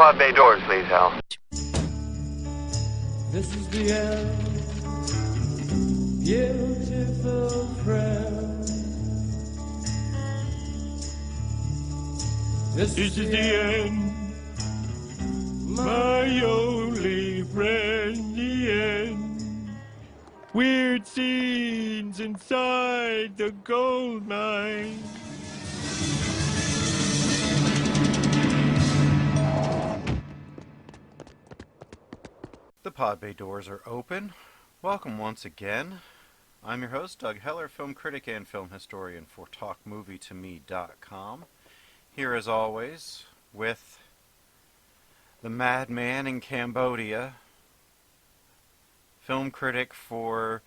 pod bay doors, please, Hal. This is the end, beautiful friend. This is the end, my only friend, the end. Weird scenes inside the gold mine. The pod bay doors are open. Welcome once again. I'm your host, Doug Heller, film critic and film historian for TalkMovieToMe.com. Here as always with the madman in Cambodia, film critic for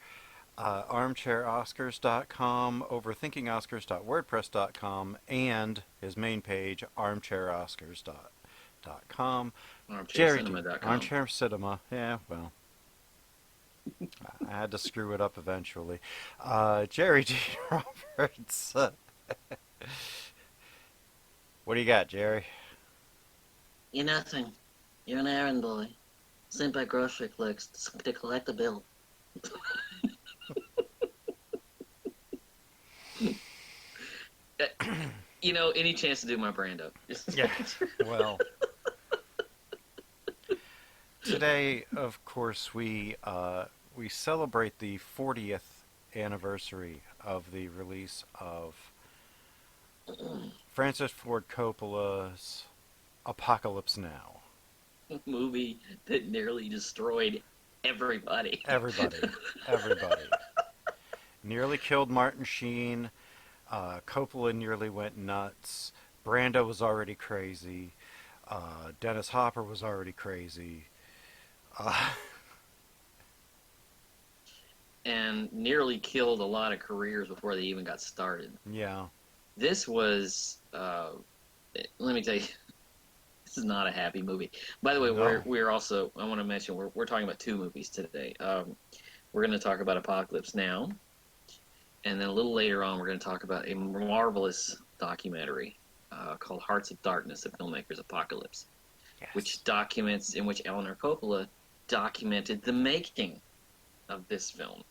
ArmchairOscars.com, OverThinkingOscars.wordpress.com, and his main page, ArmchairOscars.com. ArmchairCinema.com. Armchair Cinema. Yeah, well, I had to screw it up eventually. Jerry G. Roberts. What do you got, Jerry? You're nothing. You're an errand boy. Sent by grocery clerks to collect the bill. Any chance to do my Brando. Yeah, well... Today, of course, we celebrate the 40th anniversary of the release of Francis Ford Coppola's Apocalypse Now. A movie that nearly destroyed everybody. Everybody. Nearly killed Martin Sheen. Coppola nearly went nuts. Brando was already crazy. Dennis Hopper was already crazy. And nearly killed a lot of careers before they even got started. Yeah. This was, let me tell you, this is not a happy movie. By the way, No. we're also, I want to mention, we're talking about two movies today. We're going to talk about Apocalypse Now, and then a little later on, we're going to talk about a marvelous documentary called Hearts of Darkness, The Filmmaker's Apocalypse, Yes. in which Eleanor Coppola documented the making of this film.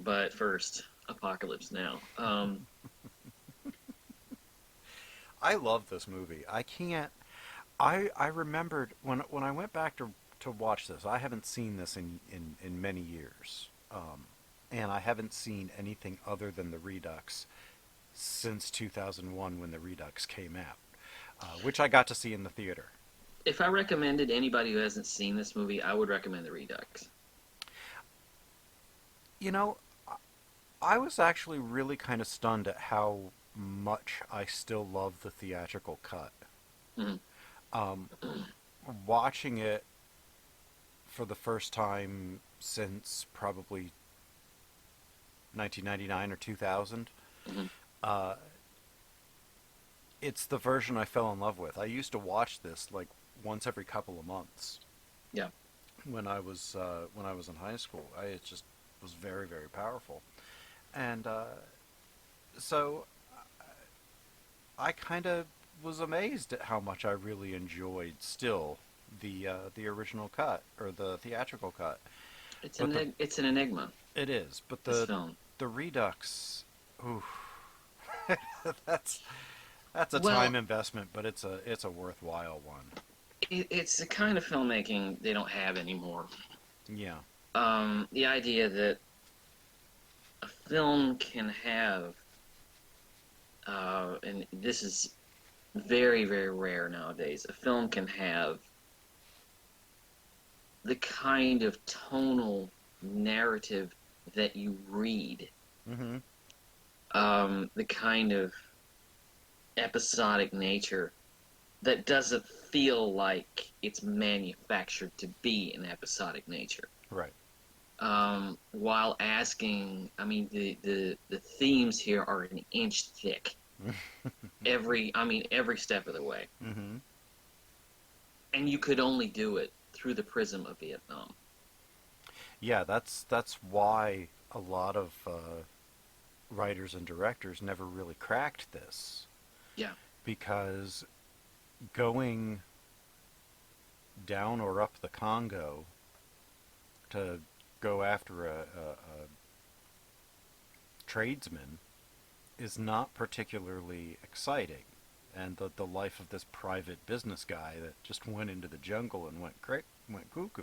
But first, Apocalypse Now. I love this movie. I remembered when I went back to watch this. I haven't seen this in many years, and I haven't seen anything other than the Redux since 2001 when the Redux came out, which I got to see in the theater. If I recommended anybody who hasn't seen this movie, I would recommend the Redux. You know, I was actually really kind of stunned at how much I still love the theatrical cut. Mm-hmm. Watching it for the first time since probably 1999 or 2000, Mm-hmm. It's the version I fell in love with. I used to watch this like once every couple of months. Yeah. When I was in high school, it just was very, very powerful, and so I kind of was amazed at how much I really enjoyed still the original cut or the theatrical cut. It's an enigma. It is, but This film. the Redux, ooh, that's a Well, time investment, but it's a worthwhile one. It's the kind of filmmaking they don't have anymore. Yeah. The idea that a film can have, and this is very, very rare nowadays, a film can have the kind of tonal narrative that you read, Mm-hmm. the kind of episodic nature that doesn't feel like it's manufactured to be an episodic nature. Right. While asking, the themes here are an inch thick. every step of the way. Mm-hmm. And you could only do it through the prism of Vietnam. Yeah, that's why a lot of writers and directors never really cracked this. Yeah. Because going down or up the Congo to go after a tradesman is not particularly exciting. And the life of this private business guy that just went into the jungle and went cuckoo.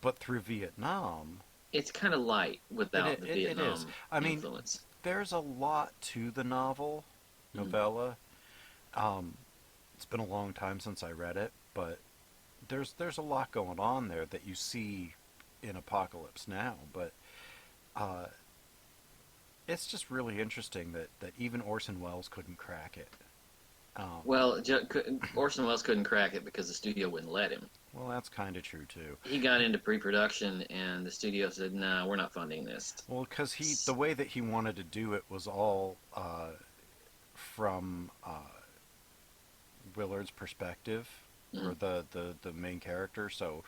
But through Vietnam, It's kind of light without the it is. Vietnam I mean, influence. there's a lot to the Mm. novella. Um, it's been a long time since I read it, but there's a lot going on there that you see in Apocalypse Now. But uh, it's just really interesting that even Orson Welles couldn't crack it. Um, Well, Orson Welles couldn't crack it because the studio wouldn't let him. well, that's kind of true too. He got into pre-production, and the studio said, "No, we're not funding this." Well, because the way that he wanted to do it was all from Willard's perspective, or Mm. the main character. So,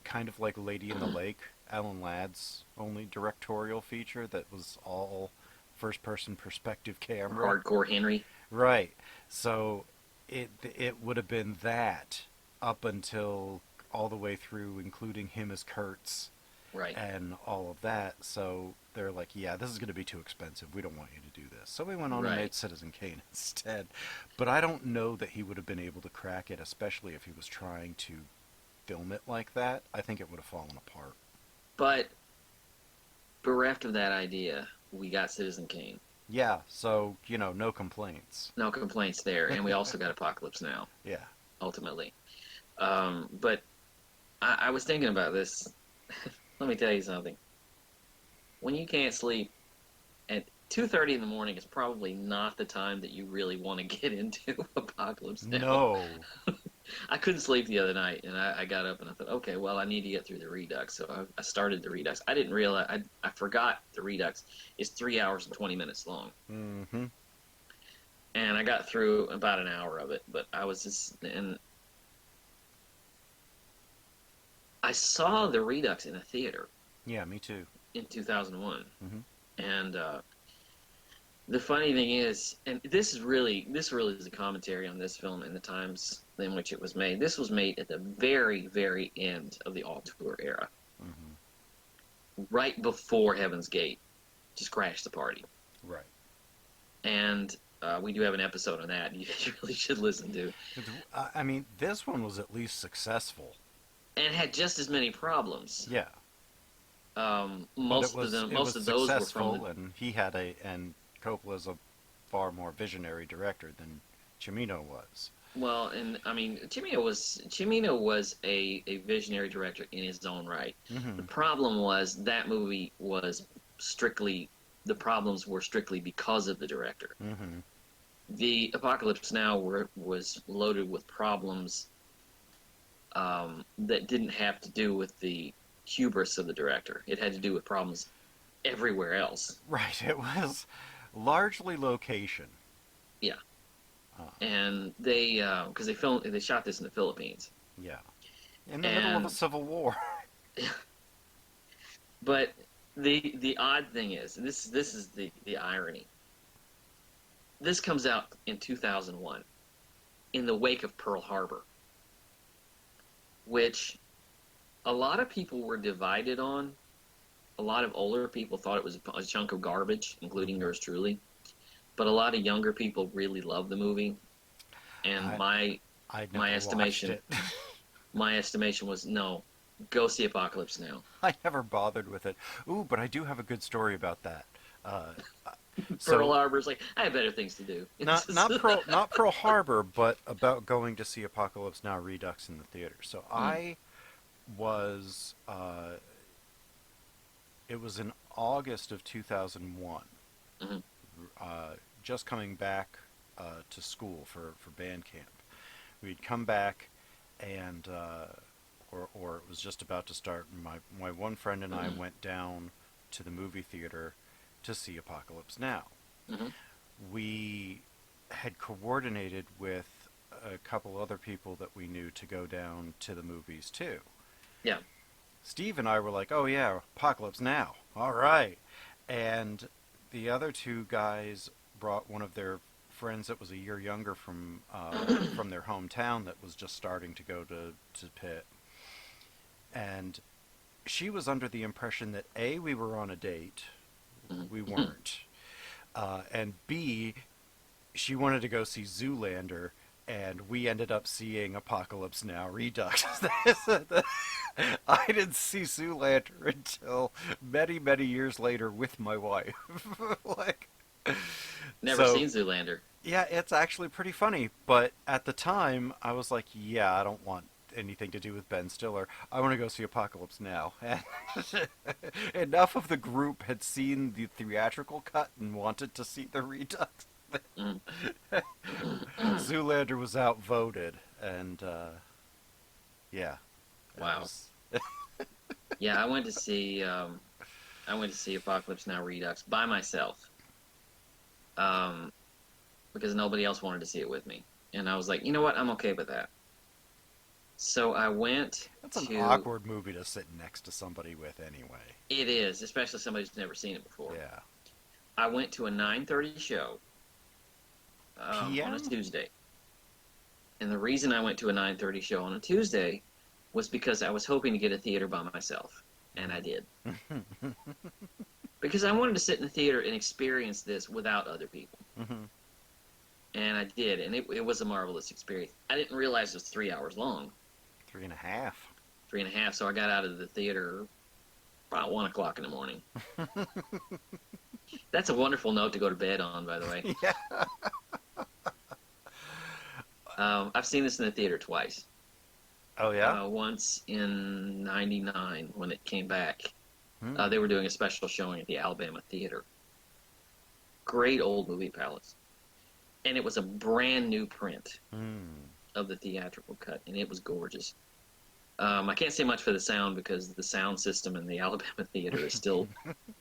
kind of like Lady in the Lake, Alan Ladd's only directorial feature that was all first person perspective camera. Hardcore Henry. Right. So it would have been that up until all the way through, including him as Kurtz Right. and all of that. So they're like, yeah, this is going to be too expensive. We don't want you to do this. So we went on and Right. made Citizen Kane instead. But I don't know that he would have been able to crack it, especially if he was trying to film it like that. I think it would have fallen apart. But bereft of that idea, we got Citizen Kane. Yeah, so, no complaints. No complaints there, and we also got Apocalypse Now. Yeah. Ultimately, but I was thinking about this. Let me tell you something. When you can't sleep at 2:30 in the morning is probably not the time that you really want to get into Apocalypse Now. No. I couldn't sleep the other night, and I got up and I thought, okay, well, I need to get through the Redux. So I started the Redux. I didn't realize, I forgot the Redux is 3 hours and 20 minutes long. Mm-hmm. And I got through about an hour of it, but I was just, and I saw the Redux in a theater Yeah, me too. in 2001. Mm-hmm. And the funny thing is, and this really is a commentary on this film and the times in which it was made. This was made at the very, very end of the auteur era, Mm-hmm. right before Heaven's Gate just crashed the party. Right. And we do have an episode on that you really should listen to. I mean, this one was at least successful. And had just as many problems. Yeah. Most of those were successful, from and he had and Coppola's a far more visionary director than Cimino was. well, and I mean, Cimino was a visionary director in his own right. Mm-hmm. The problem was that movie was strictly the problems were strictly because of the director. Mm-hmm. The Apocalypse Now was loaded with problems that didn't have to do with the hubris of the director. It had to do with problems everywhere else. Right. It was largely location. Yeah. And they because they shot this in the Philippines. Yeah. In the middle of a civil war. But the odd thing is, this is the irony. This comes out in 2001 in the wake of Pearl Harbor, which a lot of people were divided on. A lot of older people thought it was a chunk of garbage, including yours truly. But a lot of younger people really loved the movie. And I'd never estimation watched it. my estimation was no, go see Apocalypse Now. I never bothered with it. Ooh, but I do have a good story about that. Pearl Harbor's like, I have better things to do. Not Pearl Harbor, but about going to see Apocalypse Now Redux in the theater. So I was it was in August of 2001. Mm-hmm. Just coming back to school for band camp. We'd come back and or it was just about to start. My one friend and I went down to the movie theater to see Apocalypse Now. Mm-hmm. We had coordinated with a couple other people that we knew to go down to the movies too. Yeah. Steve and I were like, oh yeah, Apocalypse Now. All right. And the other two guys brought one of their friends that was a year younger from their hometown that was just starting to go to Pitt, and she was under the impression that A, we were on a date, we weren't, and B, she wanted to go see Zoolander, and we ended up seeing Apocalypse Now Redux. I didn't see Zoolander until many, many years later with my wife. like, Never so, seen Zoolander. yeah, it's actually pretty funny. But at the time, I was like, yeah, I don't want anything to do with Ben Stiller. I want to go see Apocalypse Now. And enough of the group had seen the theatrical cut and wanted to see the Redux. Mm. Zoolander was outvoted, and yeah. Wow. Was... Yeah, I went to see Apocalypse Now Redux by myself, because nobody else wanted to see it with me, and I was like, you know what, I'm okay with that. So I went. That's an awkward movie to sit next to somebody with, anyway. It is, especially somebody who's never seen it before. Yeah. I went to a 9:30 show on a Tuesday, and the reason I went to a 9:30 show on a Tuesday was because I was hoping to get a theater by myself, and I did. Because I wanted to sit in the theater and experience this without other people. Mm-hmm. And I did, and it was a marvelous experience. I didn't realize it was 3 hours long. 3.5. 3.5, so I got out of the theater about 1 o'clock in the morning. That's a wonderful note to go to bed on, by the way. Yeah. I've seen this in the theater twice. Oh, yeah? Once in '99 when it came back. They were doing a special showing at the Alabama Theater. Great old movie palace. And it was a brand new print of the theatrical cut, and it was gorgeous. I can't say much for the sound because the sound system in the Alabama Theater is still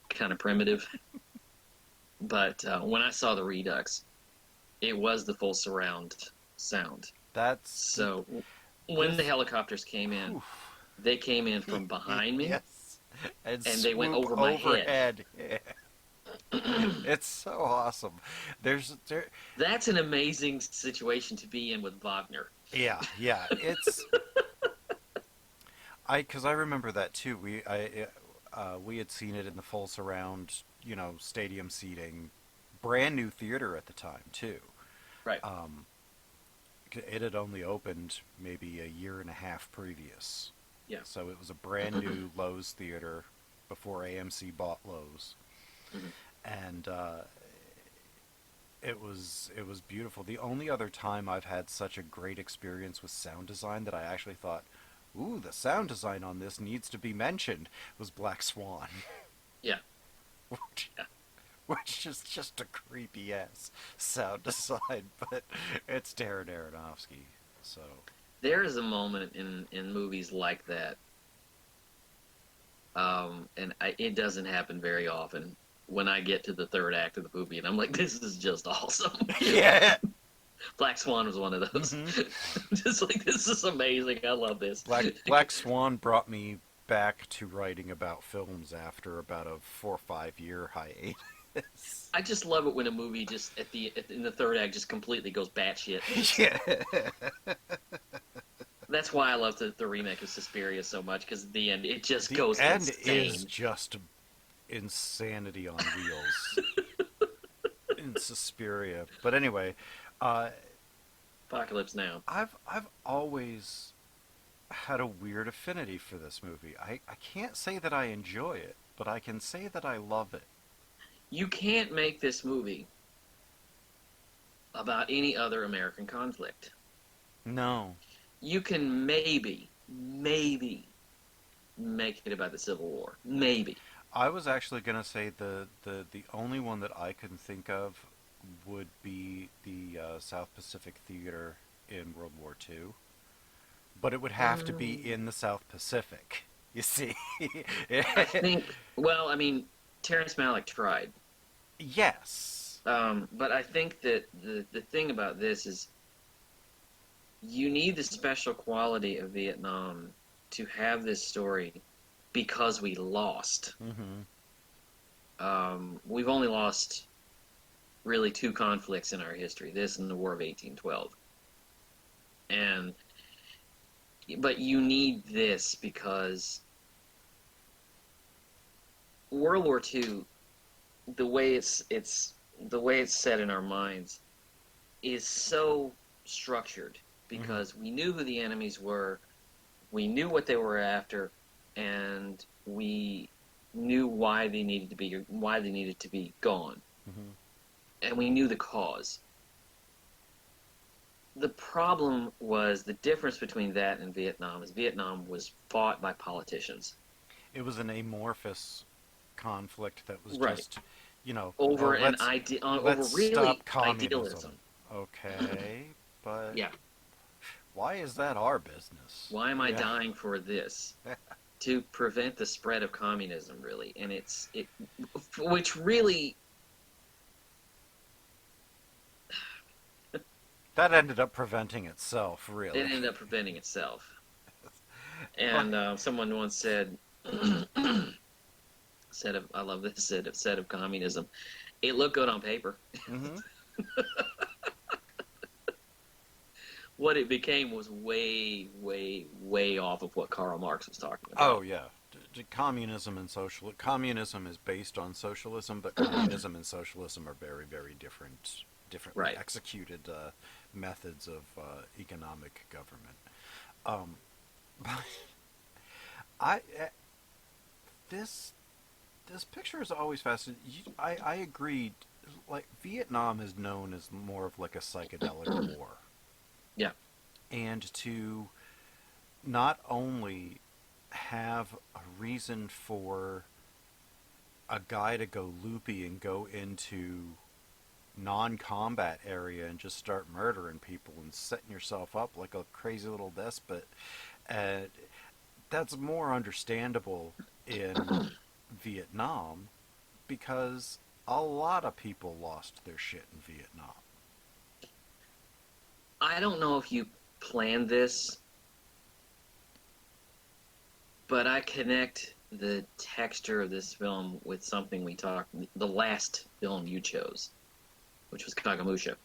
kind of primitive. But when I saw the Redux, it was the full surround sound. So when the helicopters came in, they came in from behind me. Yes. And they went over my head. Yeah. It's so awesome. That's an amazing situation to be in with Wagner. Yeah. It's because I remember that too. We had seen it in the full surround, stadium seating, brand new theater at the time too. Right. It had only opened maybe a year and a half previous. Yeah. So it was a brand new Lowe's theater before AMC bought Lowe's. Mm-hmm. And it was beautiful. The only other time I've had such a great experience with sound design that I actually thought, ooh, the sound design on this needs to be mentioned, was Black Swan. Yeah. Which is just a creepy ass sound design, but it's Darren Aronofsky, so. There is a moment in movies like that, and it doesn't happen very often, when I get to the third act of the movie, and I'm like, this is just awesome. Yeah. Black Swan was one of those. Mm-hmm. Just like, this is amazing. I love this. Black Swan brought me back to writing about films after about a 4 or 5 year hiatus. I just love it when a movie just in the third act just completely goes batshit. Yeah. That's why I love the remake of Suspiria so much, because at the end it just goes insane. The end insane. is just insanity on wheels in Suspiria. But anyway, Apocalypse Now. I've always had a weird affinity for this movie. I can't say that I enjoy it, but I can say that I love it. You can't make this movie about any other American conflict. No. You can maybe make it about the Civil War. Maybe. I was actually going to say the only one that I can think of would be the South Pacific Theater in World War II. But it would have to be in the South Pacific, you see. I think, Terrence Malick tried. Yes. But I think that the thing about this is you need the special quality of Vietnam to have this story because we lost. Mm-hmm. We've only lost really two conflicts in our history, this and the War of 1812. And but you need this because World War II, the way it's set in our minds is so structured because we knew who the enemies were, we knew what they were after, and we knew why they needed to be gone, and we knew the cause. The problem was the difference between that and Vietnam is Vietnam was fought by politicians. It was an amorphous conflict that was Right. just, Over oh, over let's really stop communism. idealism. Okay, but Yeah. why is that our business? Why am I dying for this? To prevent the spread of communism, really, and which really that ended up preventing itself. Really, it ended up preventing itself. And someone once said, I love this said of communism, it looked good on paper. What it became was way, way, way off of what Karl Marx was talking about. Oh yeah, communism and socialism. Communism is based on socialism, but communism and socialism are very, very differently Right. executed methods of economic government. But this picture is always fascinating. I agreed. Like Vietnam is known as more of like a psychedelic war. Yeah. And to not only have a reason for a guy to go loopy and go into non-combat area and just start murdering people and setting yourself up like a crazy little despot, that's more understandable in Vietnam because a lot of people lost their shit in Vietnam. I don't know if you planned this, but I connect the texture of this film with something we talked, the last film you chose, which was Kagamusha.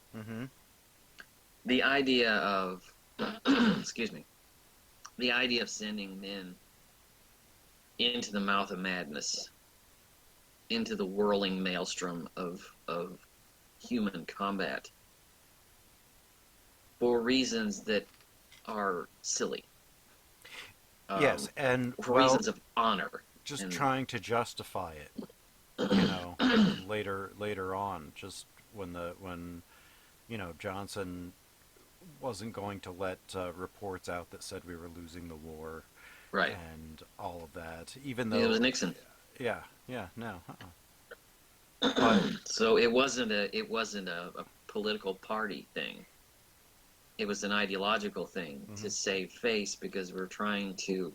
The idea of, excuse me, the idea of sending men into the mouth of madness, into the whirling maelstrom of human combat, for reasons that are silly. Yes, and for reasons of honor. Just trying to justify it, later on, just when Johnson wasn't going to let reports out that said we were losing the war, right, and all of that, even though it was Nixon. No. But, so it wasn't a political party thing. It was an ideological thing to save face because we're trying to.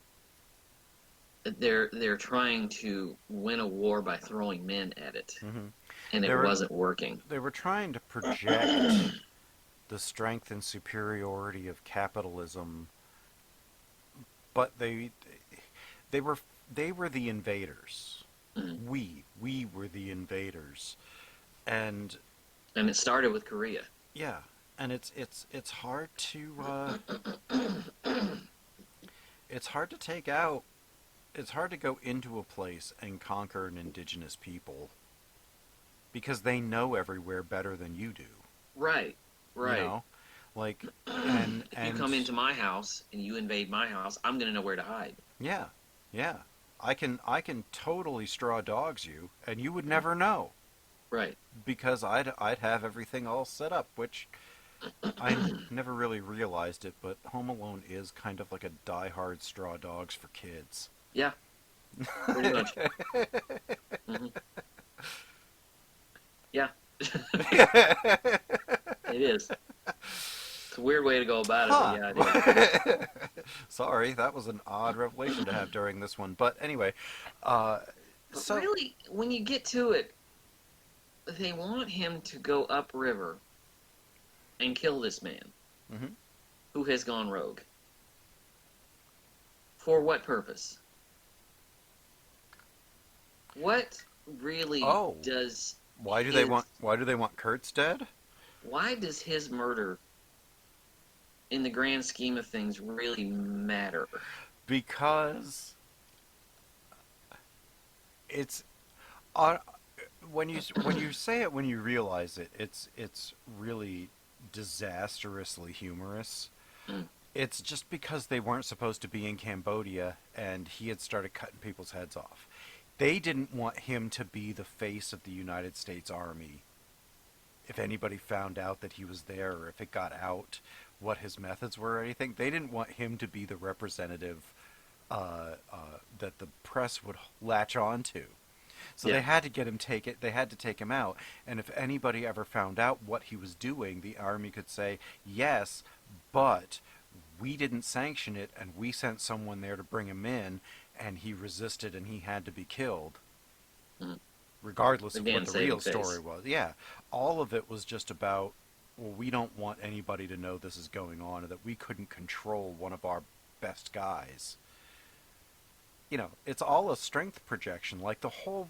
They're trying to win a war by throwing men at it, and it wasn't working. They were trying to project the strength and superiority of capitalism, but they were the invaders. We were the invaders, and it started with Korea. Yeah. And it's hard to it's hard to take out. It's hard to go into a place and conquer an indigenous people because they know everywhere better than you do. Right. Like and if you come into my house and you invade my house, I'm gonna know where to hide. Yeah. I can totally straw dogs you, and you would never know. Right. Because I'd have everything all set up, which. I never really realized it, but Home Alone is kind of like a Die-Hard straw dogs for kids. Yeah, pretty much. Yeah. It is. It's a weird way to go about it, but yeah, it is. Sorry, that was an odd revelation to have during this one. But anyway, so really, when you get to it, they want him to go upriver and kill this man who has gone rogue. For what purpose? What really does is Why do they want Kurtz dead? why does his murder, in the grand scheme of things, really matter? Because it's uh, when you say it, when you realize it, it's really disastrously humorous. Mm, It's just because they weren't supposed to be in Cambodia and he had started cutting people's heads off. They didn't want him to be the face of the United States Army if anybody found out that he was there, or if it got out what his methods were or anything. They didn't want him to be the representative that the press would latch on to. So yeah. they had to get him take it. They had to take him out. And if anybody ever found out what he was doing, the army could say, "Yes, but we didn't sanction it, and we sent someone there to bring him in, and he resisted, and he had to be killed." Mm. Regardless of Again, what the saving real face. story was. Yeah, all of it was just about, well, we don't want anybody to know this is going on, or that we couldn't control one of our best guys. It's all a strength projection. Like the whole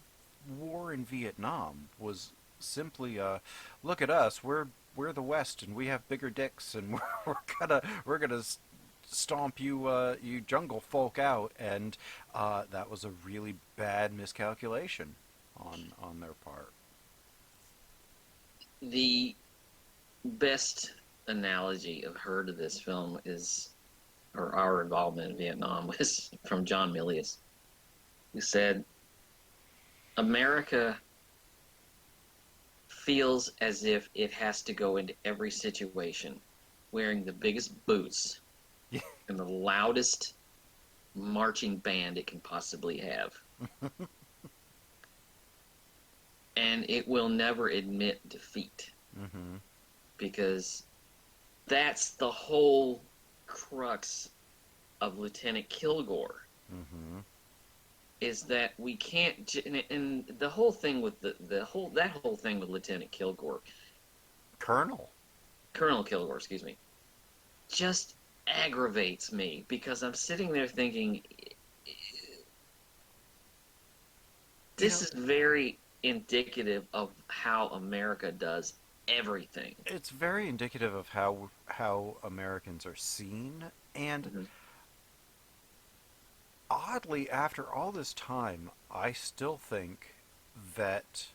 war in Vietnam was simply, look at us, we're the West, and we have bigger dicks, and we're gonna stomp you jungle folk out, and that was a really bad miscalculation on their part. The best analogy I've heard of this film is, or our involvement in Vietnam, was from John Milius, who said, America feels as if it has to go into every situation wearing the biggest boots Yeah. and the loudest marching band it can possibly have. And it will never admit defeat, Mm-hmm. because that's the whole crux of Lieutenant Kilgore, Mm-hmm. is that we can't, and the whole thing with that whole thing with Lieutenant Kilgore, Colonel. Colonel Kilgore, excuse me, just aggravates me, because I'm sitting there thinking, You this know, is very indicative of how America does everything. it's very indicative of how Americans are seen, and Mhm. oddly, after all this time, I still think that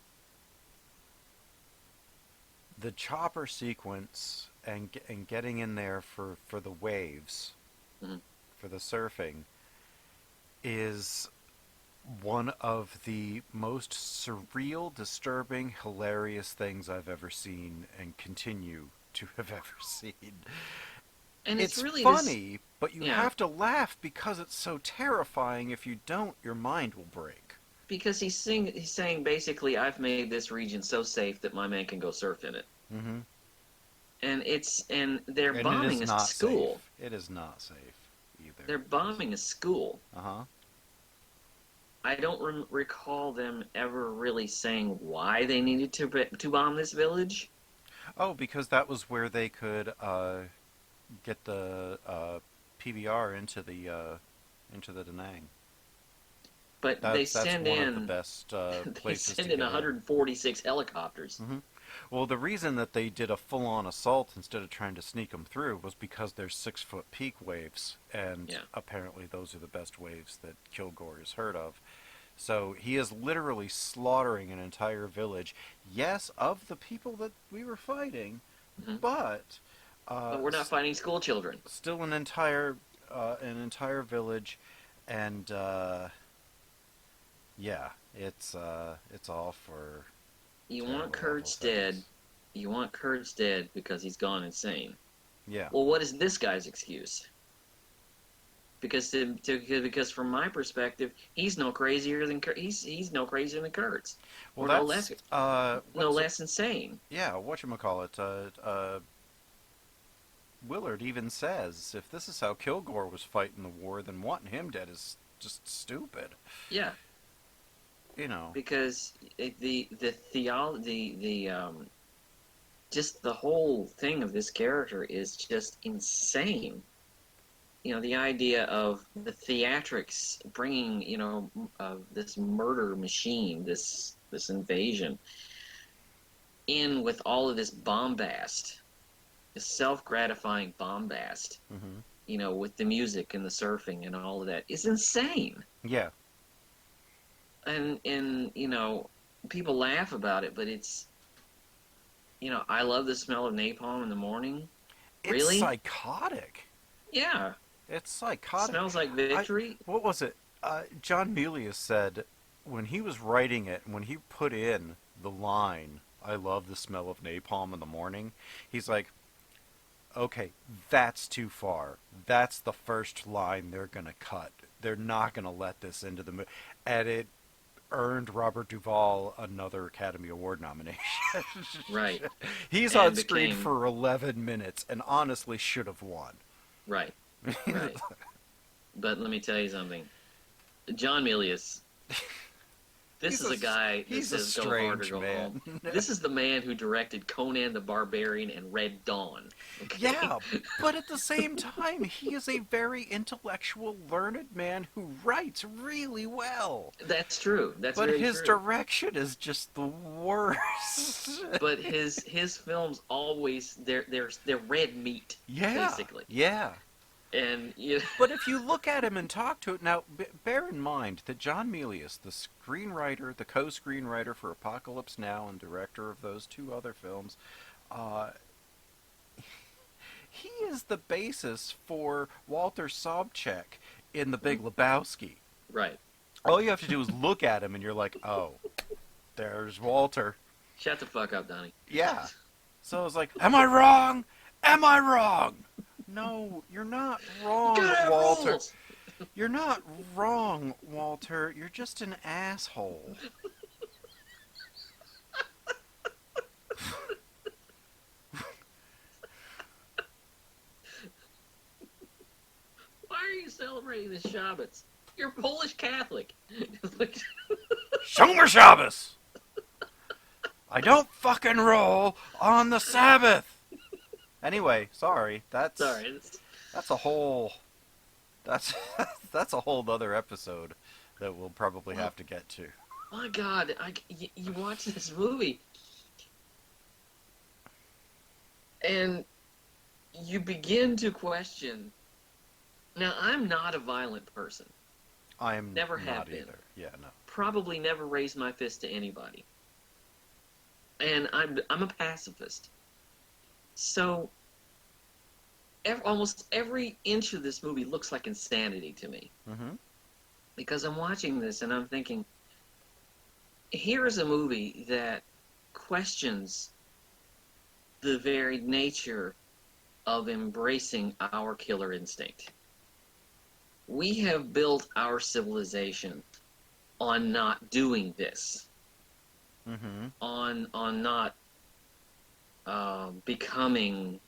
the chopper sequence and getting in there for the waves, Mhm. for the surfing, is one of the most surreal, disturbing, hilarious things I've ever seen and continue to have ever seen. And it's It's really this, funny, but you yeah, have to laugh because it's so terrifying. If you don't, your mind will break. because he's saying basically, I've made this region so safe that my man can go surf in it. Mm-hmm. And they're And it is bombing a not school. safe. It is not safe either. They're bombing a school. Uh-huh. I don't recall them ever really saying why they needed to bomb this village. Oh, because that was where they could get the PBR into the Da Nang. But they That's send one of the in best they places send to in get in. 146 helicopters. Hmm. Well, the reason that they did a full-on assault instead of trying to sneak them through was because there's 6-foot peak waves, and Yeah. apparently those are the best waves that Kilgore has heard of. So he is literally slaughtering an entire village. Yes, of the people that we were fighting, Hmm. but But we're not fighting school children. still an entire village, and yeah, it's all for You want terrible, awful Kurtz dead. things. You want Kurtz dead because he's gone insane. Yeah. Well, what is this guy's excuse? Because from my perspective, he's no crazier than he's no crazier than Kurtz, Well, or no less that's no what's less insane. yeah, whatchamacallit, Willard even says if this is how Kilgore was fighting the war, then wanting him dead is just stupid. Yeah, You know. because the theology, just the whole thing of this character is just insane. The idea of the theatrics bringing, this murder machine, this invasion, in with all of this bombast, this self-gratifying bombast, Mm-hmm. with the music and the surfing and all of that, is insane. Yeah. And people laugh about it, but it's, I love the smell of napalm in the morning. It's Really? psychotic. Yeah. It's psychotic. Smells like I victory. what was it? John Milius said when he was writing it, when he put in the line, "I love the smell of napalm in the morning," he's like, "Okay, that's too far. That's the first line they're gonna cut. They're not gonna let this into the movie," and it earned Robert Duvall another Academy Award nomination. Right. He's on And screen became for 11 minutes and honestly should have won. right. Right. But let me tell you something. John Milius, this is a guy that he's a says go hard or strange go man. home. This is the man who directed Conan the Barbarian and Red Dawn. Okay? Yeah, but at the same time, he is a very intellectual, learned man who writes really well. That's true. That's But very his true. direction is just the worst. But his films always they're red meat, Yeah, basically. yeah. And But if you look at him and talk to it, now bear in mind that John Milius, the screenwriter, the co-screenwriter for Apocalypse Now and director of those two other films, uh, he is the basis for Walter Sobchak in The Big Lebowski. right. All you have to do is look at him and you're like, oh, there's Walter. Shut the fuck up, Donnie. Yeah. So it's like, am I wrong? Am I wrong? No, you're not wrong, Good Walter. rules. You're not wrong, Walter. You're just an asshole. Why are you celebrating the Shabbats? You're Polish Catholic. Shomer Shabbos! I don't fucking roll on the Sabbath! Anyway, sorry. Sorry. That's a whole... That's that's a whole other episode that we'll probably have to get to. My God, you watch this movie, and you begin to question. Now, I'm not a violent person. I'm Never not have been. either. Yeah, no. Probably never raised my fist to anybody. And I'm a pacifist. So almost every inch of this movie looks like insanity to me. Mm-hmm. Because I'm watching this and I'm thinking, here is a movie that questions the very nature of embracing our killer instinct. We have built our civilization on not doing this, Mm-hmm. on not becoming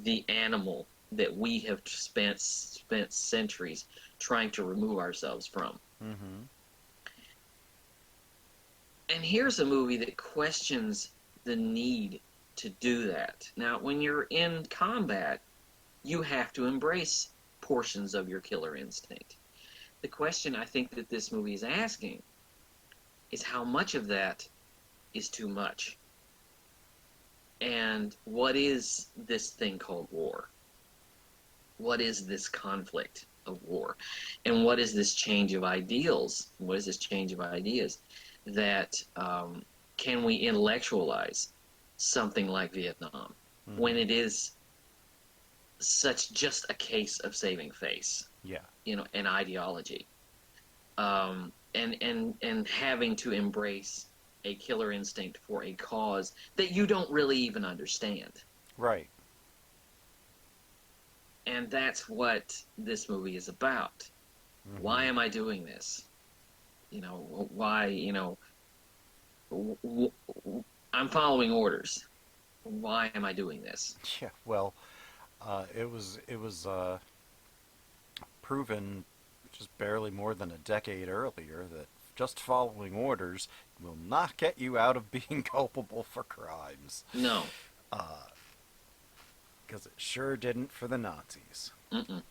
the animal that we have spent centuries trying to remove ourselves from. Mm-hmm. And here's a movie that questions the need to do that. Now, when you're in combat, you have to embrace portions of your killer instinct. The question I think that this movie is asking is how much of that is too much? And what is this thing called war? What is this conflict of war? And what is this change of ideals? What is this change of ideas that can we intellectualize something like Vietnam when it is such just a case of saving face? Yeah. An ideology, and having to embrace a killer instinct for a cause that you don't really even understand. Right. And that's what this movie is about. Mm-hmm. Why am I doing this? Why, I'm following orders. Why am I doing this? Yeah. Well, it was proven just barely more than a decade earlier that just following orders will not get you out of being culpable for crimes. No. Because it sure didn't for the Nazis. Mm-mm.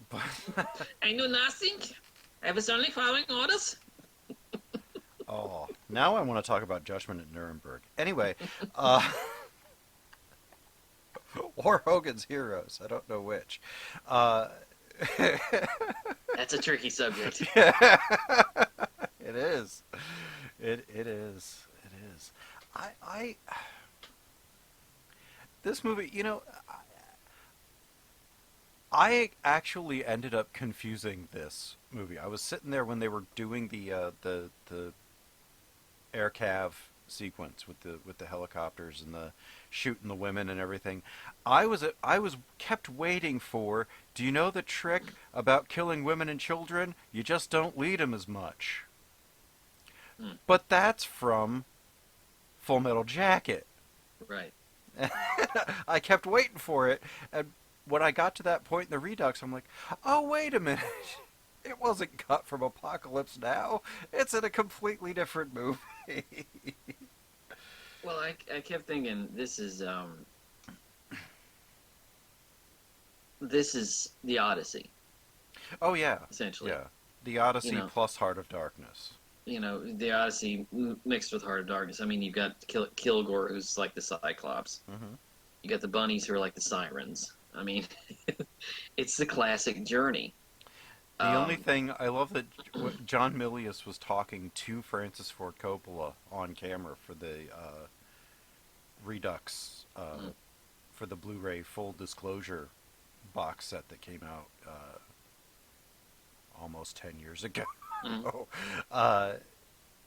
But I knew nothing. I was only following orders. oh, Now I want to talk about Judgment at Nuremberg. Anyway, uh, or Hogan's Heroes. I don't know which. Uh, That's a tricky subject. it is. It is. It is. I this movie, I actually ended up confusing this movie. I was sitting there when they were doing the air cav sequence with the helicopters and the shooting the women and everything. I was kept waiting for. Do you know the trick about killing women and children? You just don't lead them as much. Hmm. But that's from Full Metal Jacket. Right. I kept waiting for it, and when I got to that point in the Redux, I'm like, oh, wait a minute. It wasn't cut from Apocalypse Now. It's in a completely different movie. Well, I kept thinking this is the Odyssey, Oh, yeah. essentially. Yeah. The Odyssey You know, plus Heart of Darkness. the Odyssey mixed with Heart of Darkness. I mean, you've got Kilgore, who's like the Cyclops. Hmm. You got the bunnies, who are like the Sirens. I mean, it's the classic journey. The only Um, thing, I love that John Milius was talking to Francis Ford Coppola on camera for the Redux, mm, for the Blu-ray Full Disclosure box set that came out almost 10 years ago. mm, uh,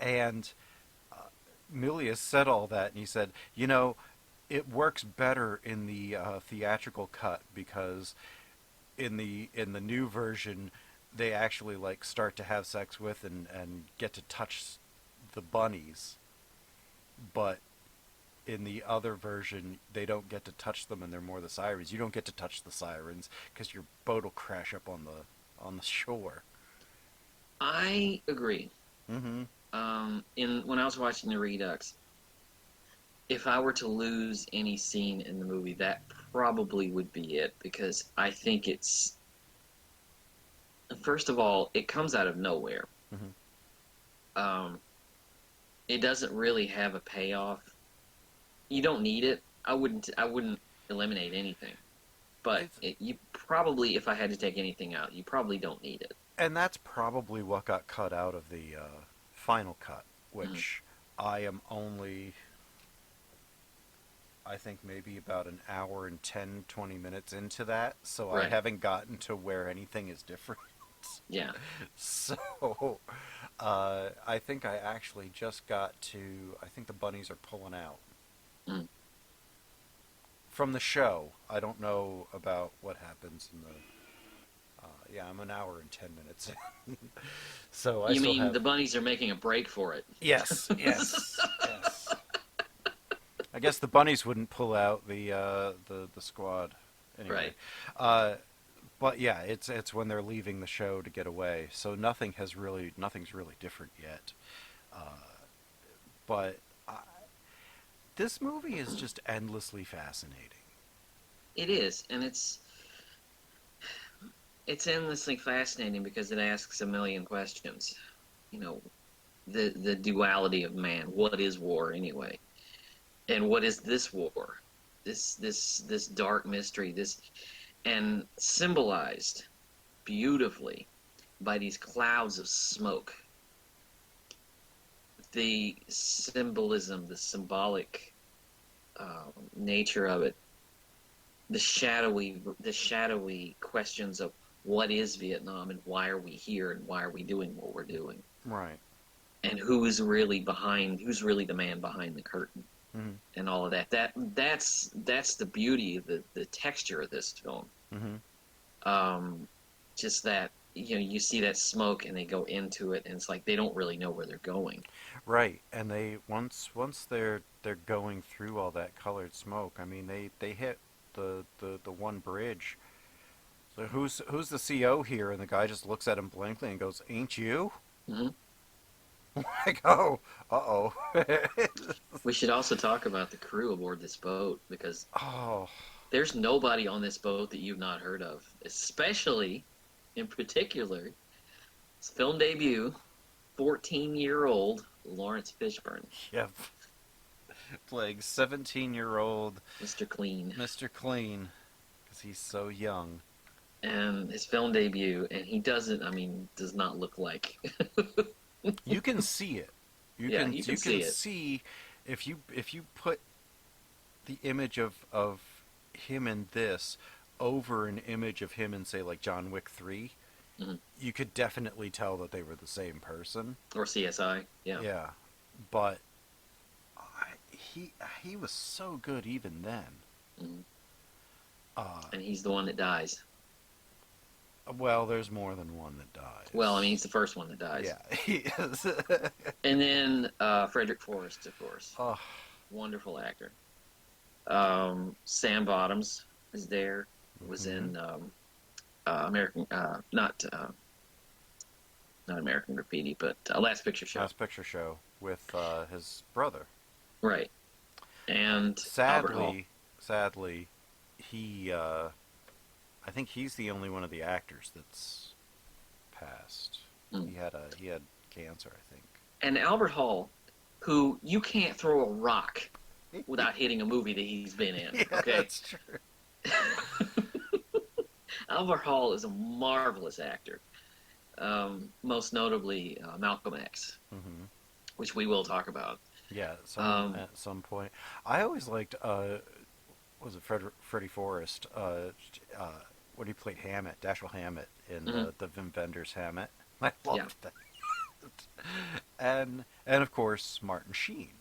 and Milius said all that, and he said, it works better in the theatrical cut because in the new version they actually like start to have sex with and get to touch the bunnies, but in the other version they don't get to touch them and they're more the sirens. You don't get to touch the sirens because your boat will crash up on the shore. I agree. Mm-hmm. In when I was watching the Redux, if I were to lose any scene in the movie, that probably would be it because I think it's first of all, it comes out of nowhere. Mm-hmm. Um, it doesn't really have a payoff. You don't need it. I wouldn't eliminate anything, but It's, you probably, if I had to take anything out, you probably don't need it. and that's probably what got cut out of the final cut, Mm, which I am only, I think maybe about an hour and 10, 20 minutes into that, so I right. haven't gotten to where anything is different. Yeah. So, I think I actually just got to, I think the bunnies are pulling out. Mm. From the show. I don't know about what happens in the, yeah, I'm an hour and 10 minutes in. So I You still mean have, the bunnies are making a break for it? yes, yes, yes. I guess the bunnies wouldn't pull out the squad anyway. Right. Uh, but yeah, it's when they're leaving the show to get away. So nothing's really different yet. Uh, but this movie is just endlessly fascinating. It is, and it's endlessly fascinating because it asks a million questions. You know, the duality of man. What is war anyway? And what is this war? This dark mystery. This and symbolized beautifully by these clouds of smoke. The symbolism, the symbolic nature of it, the shadowy questions of what is Vietnam and why are we here and why are we doing what we're doing Right. and who's really the man behind the curtain Mm-hmm. and all of that. That's the beauty of the texture of this film. Mm-hmm. Just that you see that smoke and they go into it and it's like they don't really know where they're going. Right, and they once they're going through all that colored smoke. I mean, they hit the one bridge. So who's the CO here? And the guy just looks at him blankly and goes, "Ain't you?" Hmm. Like, oh, uh-oh. We should also talk about the crew aboard this boat because Oh, there's nobody on this boat that you've not heard of, especially in particular, its film debut, 14-year-old Lawrence Fishburne, Yep. Playing 17-year-old Mr. Clean, Mr. Clean, because he's so young. and his film debut, and he doesn't. I mean, does not look like. You can see it. You Yeah, can you can you can see it. see if you put the image of him in this over an image of him in, say, like John Wick 3, Mhm. you could definitely tell that they were the same person. Or CSI. Yeah. Yeah, but he was so good even then. Mhm. Uh, And he's the one that dies. well, there's more than one that dies. Well, I mean, he's the first one that dies. Yeah, he is. And then Frederick Forrest, of course, Oh, wonderful actor. Sam Bottoms is there. Was mhm. in American, not American Graffiti, but Last Picture Show. Last Picture Show with his brother. Right. And Albert Hall. Sadly, he. I think he's the only one of the actors that's passed. Mm. He had cancer, I think. And Albert Hall, who you can't throw a rock without hitting a movie that he's been in. Yeah, Okay. that's true. Albert Hall is a marvelous actor. Most notably Malcolm X, Hmm. which we will talk about. Yeah, Um, at some point. I always liked. Was it Freddie Forrest? When he played Hammett, Dashiell Hammett in Mhm. the Vim Vendors Hammett. I Yeah. loved that. And of course Martin Sheen.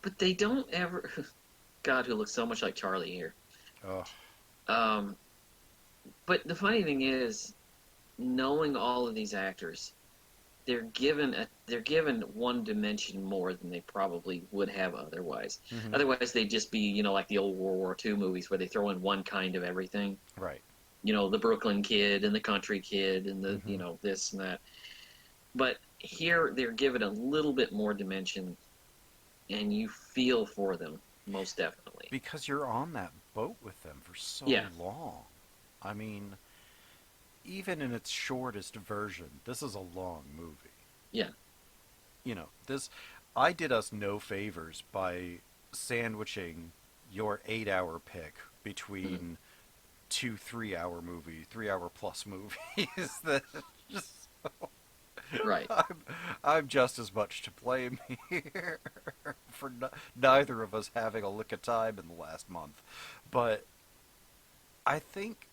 But they don't ever. God, who looks so much like Charlie here. Oh, Um, but the funny thing is, knowing all of these actors, they're given one dimension more than they probably would have otherwise. mhm. Otherwise, they'd just be, like the old World War II movies where they throw in one kind of everything. Right. The Brooklyn Kid and the Country Kid and the Mhm. this and that. But here they're given a little bit more dimension, and you feel for them most definitely. Because you're on that boat with them for so Yeah. long. I mean, even in its shortest version, this is a long movie. Yeah. This I did us no favors by sandwiching your 8-hour pick between two 3-hour plus movies that just Right. I'm just as much to blame here for neither of us having a lick of time in the last month. But I think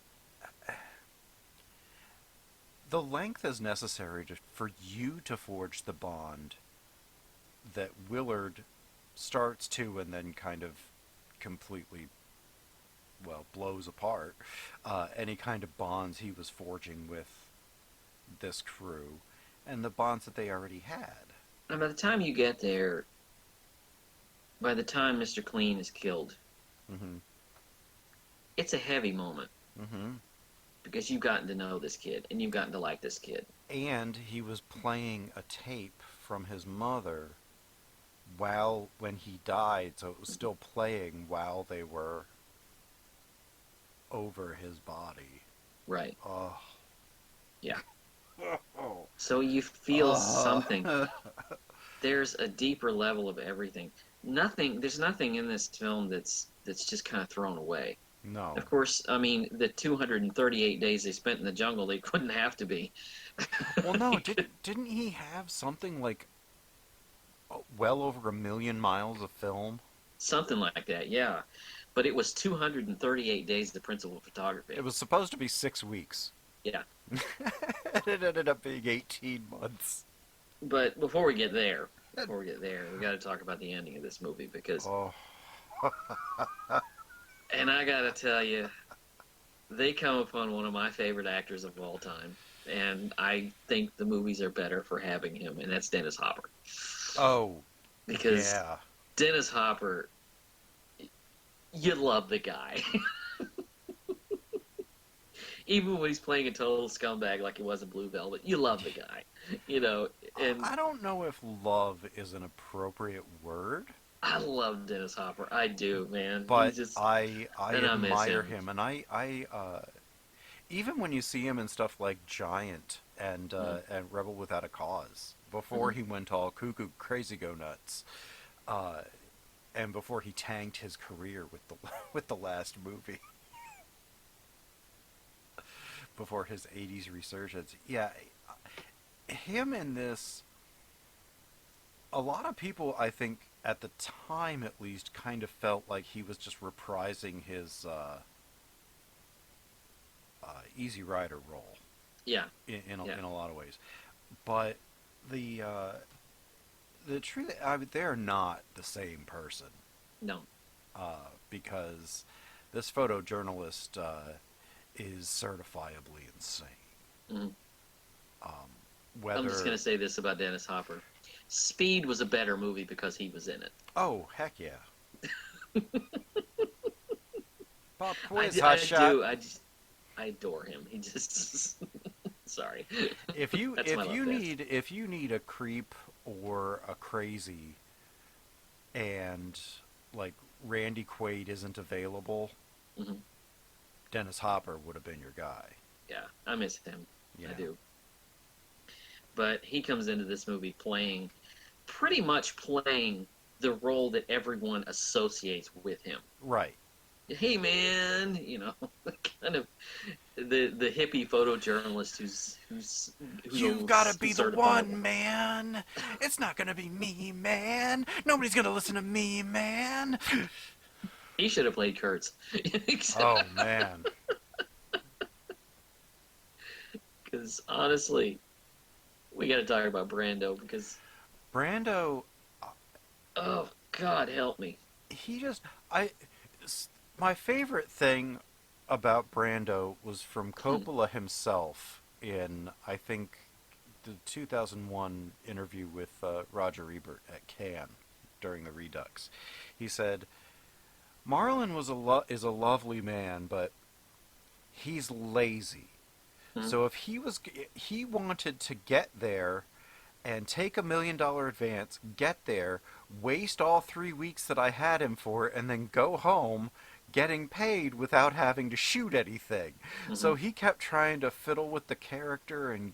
the length is necessary for you to forge the bond that Willard starts to and then kind of completely, well, blows apart any kind of bonds he was forging with this crew and the bonds that they already had. And by the time you get there, by the time Mr. Clean is killed, Mm-hmm. it's a heavy moment Mm-hmm. because you've gotten to know this kid and you've gotten to like this kid. And he was playing a tape from his mother when he died, so it was still playing while they were over his body. Right. Oh. Yeah. Oh. So you feel something. There's a deeper level of everything. There's nothing in this film that's just kind of thrown away. No. Of course, I mean, the 238 days they spent in the jungle, they couldn't have to be. Well, no, didn't he have something like well over 1 million miles of film? Something like that, yeah. But it was 238 days of principal photography. It was supposed to be 6 weeks. Yeah. And it ended up being 18 months. But before we get there, we got to talk about the ending of this movie because, Oh. and I got to tell you, they come upon one of my favorite actors of all time, and I think the movies are better for having him, and that's Dennis Hopper. Oh. Because Yeah. Dennis Hopper, you love the guy. Even when he's playing a total scumbag like he was in Blue Velvet, you love the guy. And I don't know if love is an appropriate word, I love Dennis Hopper. I do, man. but He's just, I and I miss admire him. him, and I even when you see him in stuff like Giant and Rebel Without a Cause, before he went all cuckoo crazy go nuts, and before he tanked his career with the with the last movie, before his '80s resurgence. Yeah, him in this. A lot of people, I think, at the time at least, kind of felt like he was just reprising his Easy Rider role. Yeah. In Yeah. a lot of ways, but the truth, I mean, they're not the same person. No. Because this photojournalist is certifiably insane. Mm. Whether I'm just gonna say this about Dennis Hopper: Speed was a better movie because he was in it. oh heck yeah, Pop I quiz, hot shot. do. I adore him. He just sorry. If you That's my love fest. if you need a creep or a crazy, and like Randy Quaid isn't available, Mm-hmm. Dennis Hopper would have been your guy. Yeah, I miss him. Yeah. I do. But he comes into this movie pretty much playing the role that everyone associates with him. Right. Hey man, kind of the hippie photojournalist who's You've got to be the one, man. It's not going to be me, man. Nobody's going to listen to me, man. He should have played Kurtz. Oh, man. Because honestly, we got to talk about Brando because Brando, oh God, help me. My favorite thing about Brando was from Coppola himself in, I think, the 2001 interview with Roger Ebert at Cannes during the Redux. He said, Marlon is a lovely man, but he's lazy. So if he wanted to get there and take $1 million advance, get there, waste all 3 weeks that I had him for, and then go home getting paid without having to shoot anything. So he kept trying to fiddle with the character and,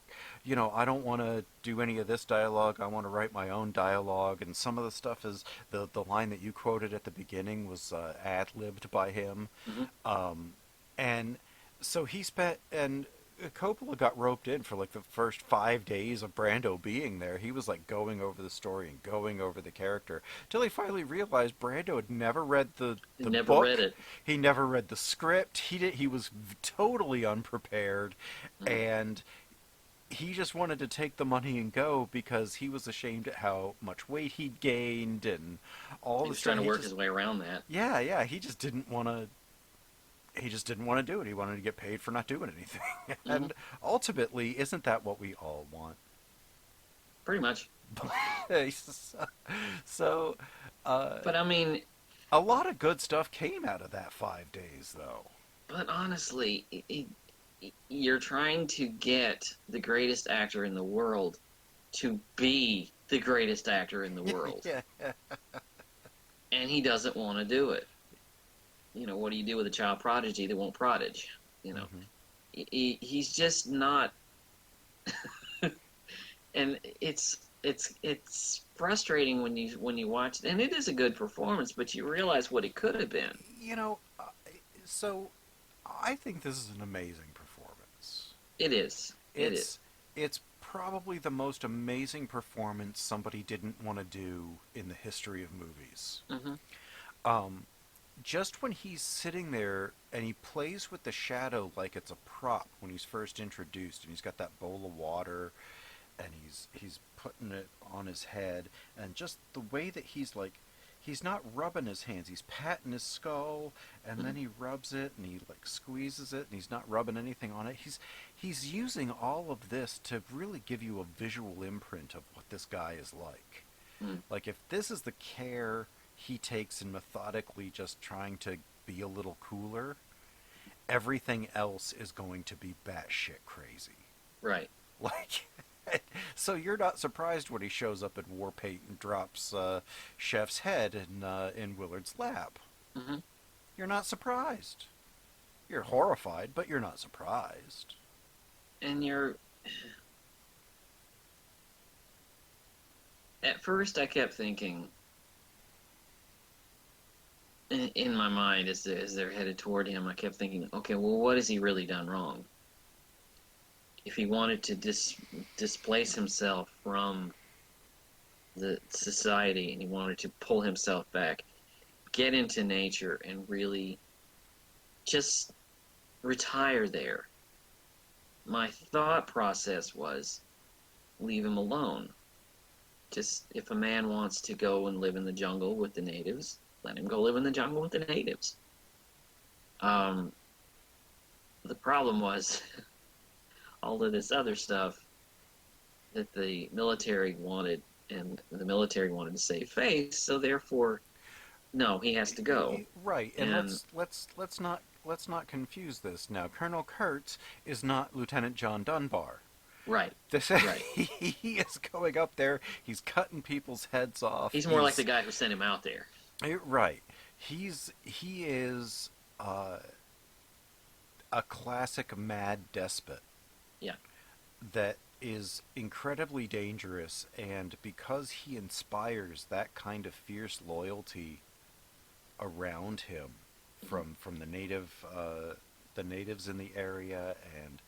I don't want to do any of this dialogue. I want to write my own dialogue. And some of the stuff is, the line that you quoted at the beginning was ad-libbed by him. And so Coppola got roped in for like the first 5 days of Brando being there. He was like going over the story and going over the character till he finally realized Brando had never read the book. Read it. He never read the script. He was totally unprepared, and he just wanted to take the money and go because he was ashamed at how much weight he'd gained and all He the was stuff. trying to work his way around that. Yeah. He just didn't want to. He just didn't want to do it. He wanted to get paid for not doing anything. And ultimately, isn't that what we all want? Pretty much. So, but I mean, a lot of good stuff came out of that 5 days, though. But honestly, you're trying to get the greatest actor in the world to be the greatest actor in the world. Yeah. And he doesn't want to do it. What do you do with a child prodigy that won't prodige? He's just not. And it's frustrating when you watch it. And it is a good performance, but you realize what it could have been. So I think this is an amazing performance. It is. It's probably the most amazing performance somebody didn't want to do in the history of movies. Just when he's sitting there and he plays with the shadow like it's a prop when he's first introduced, and he's got that bowl of water and he's putting it on his head, and just the way that he's not rubbing his hands, he's patting his skull, and then he rubs it and he squeezes it, and he's not rubbing anything on it. He's using all of this to really give you a visual imprint of what this guy is like. Like, if this is the care he takes in methodically just trying to be a little cooler, everything else is going to be batshit crazy. Right. So you're not surprised when he shows up at War Paint and drops Chef's head in Willard's lap. You're not surprised. You're horrified, but you're not surprised. And At first, I kept thinking in my mind as they're headed toward him. I kept thinking, okay, well, what has he really done wrong? If he wanted to displace himself from the society and he wanted to pull himself back, get into nature, and really just retire there. My thought process was leave him alone. Just if a man wants to go and live in the jungle with the natives, let him go live in the jungle with the natives. Um, the problem was all of this other stuff that the military wanted, and the military wanted to save face, so therefore, no, he has to go. Right, and And let's not confuse this now. Colonel Kurtz is not Lieutenant John Dunbar. right, This right. he is going up there. He's cutting people's heads off. He's more like the guy who sent him out there. Right. He is a classic mad despot. Yeah. That is incredibly dangerous, and because he inspires that kind of fierce loyalty around him from the natives in the area, and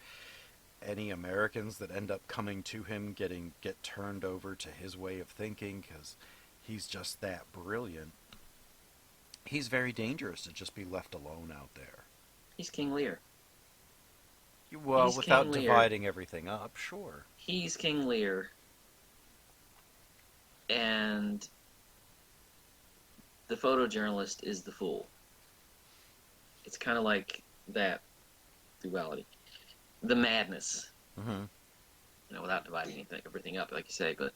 any Americans that end up coming to him get turned over to his way of thinking because he's just that brilliant. He's very dangerous to just be left alone out there. He's King Lear. Well, He's without King Lear. dividing everything up, sure. He's King Lear, and the photojournalist is the fool. It's kind of like that duality, the madness. Mm-hmm. Without dividing everything up, like you say. But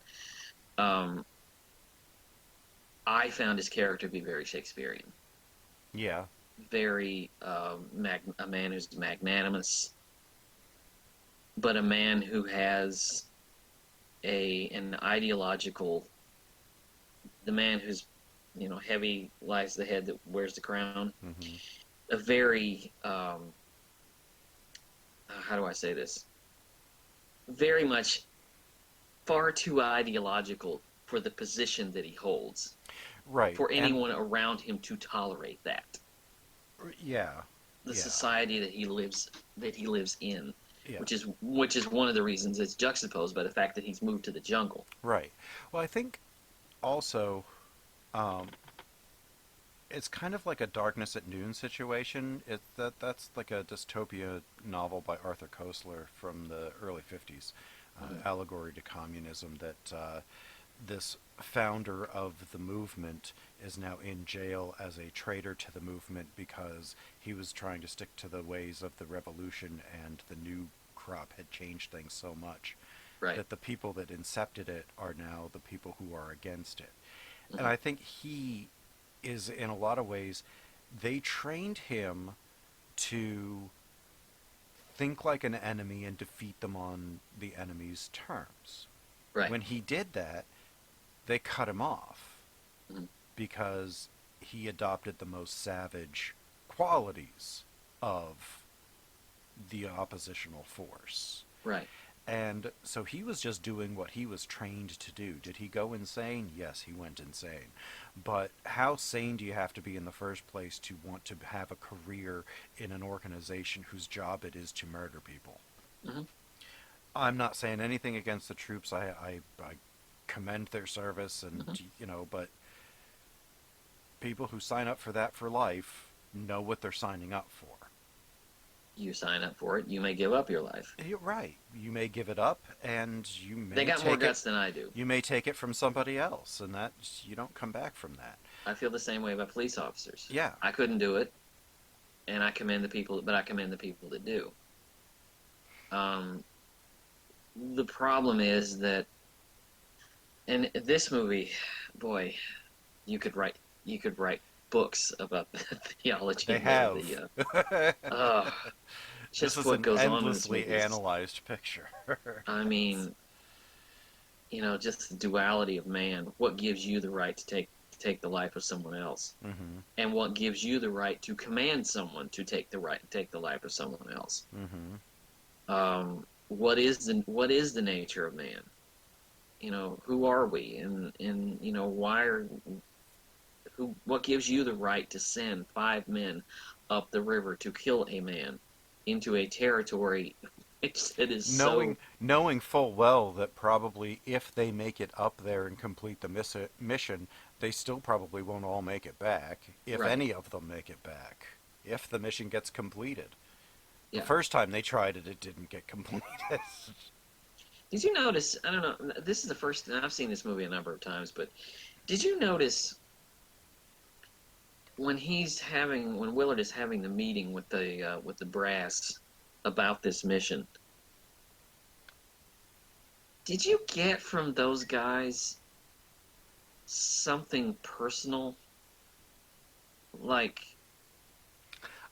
I found his character to be very Shakespearean. Yeah. Very a man who's magnanimous, but a man who has an ideological. The man who's heavy lies the head that wears the crown. Mm-hmm. A very how do I say this? Very much far too ideological for the position that he holds. Right. For anyone around him to tolerate that. Yeah. The society that he lives in, Yeah. which is one of the reasons it's juxtaposed by the fact that he's moved to the jungle. Right. Well, I think also it's kind of like a Darkness at Noon situation. That's like a dystopia novel by Arthur Koestler from the early 50s, allegory to communism, that this founder of the movement is now in jail as a traitor to the movement because he was trying to stick to the ways of the revolution, and the new crop had changed things so much that the people that incepted it are now the people who are against it. Mm-hmm. And I think he is, in a lot of ways, they trained him to think like an enemy and defeat them on the enemy's terms. Right. When he did that, they cut him off because he adopted the most savage qualities of the oppositional force. Right. And so he was just doing what he was trained to do. Did he go insane? Yes, he went insane. But how sane do you have to be in the first place to want to have a career in an organization whose job it is to murder people? Mm-hmm. I'm not saying anything against the troops. I commend their service, and but people who sign up for that for life know what they're signing up for. You sign up for it, you may give up your life. You're right. You may give it up, and you may They got take more guts than I do. You may take it from somebody else, and that you don't come back from that. I feel the same way about police officers. Yeah. I couldn't do it, and I commend the people that do. The problem is that in this movie, boy, you could write books about the theology. They have. Just this is what an goes on in endlessly this movie. analyzed picture. I mean, just the duality of man. What gives you the right to take the life of someone else, Mm-hmm. and what gives you the right to command someone to take the life of someone else? Mm-hmm. What is the nature of man? who are we, and why are what gives you the right to send 5 men up the river to kill a man into a territory it is so Knowing full well that probably if they make it up there and complete the mission, they still probably won't all make it back, if right. any of them make it back, if the mission gets completed. The Yeah. first time they tried it, it didn't get completed. Did you notice? I don't know. This is the first. I've seen this movie a number of times, but did you notice when Willard is having the meeting with the brass about this mission? Did you get from those guys something personal? Like,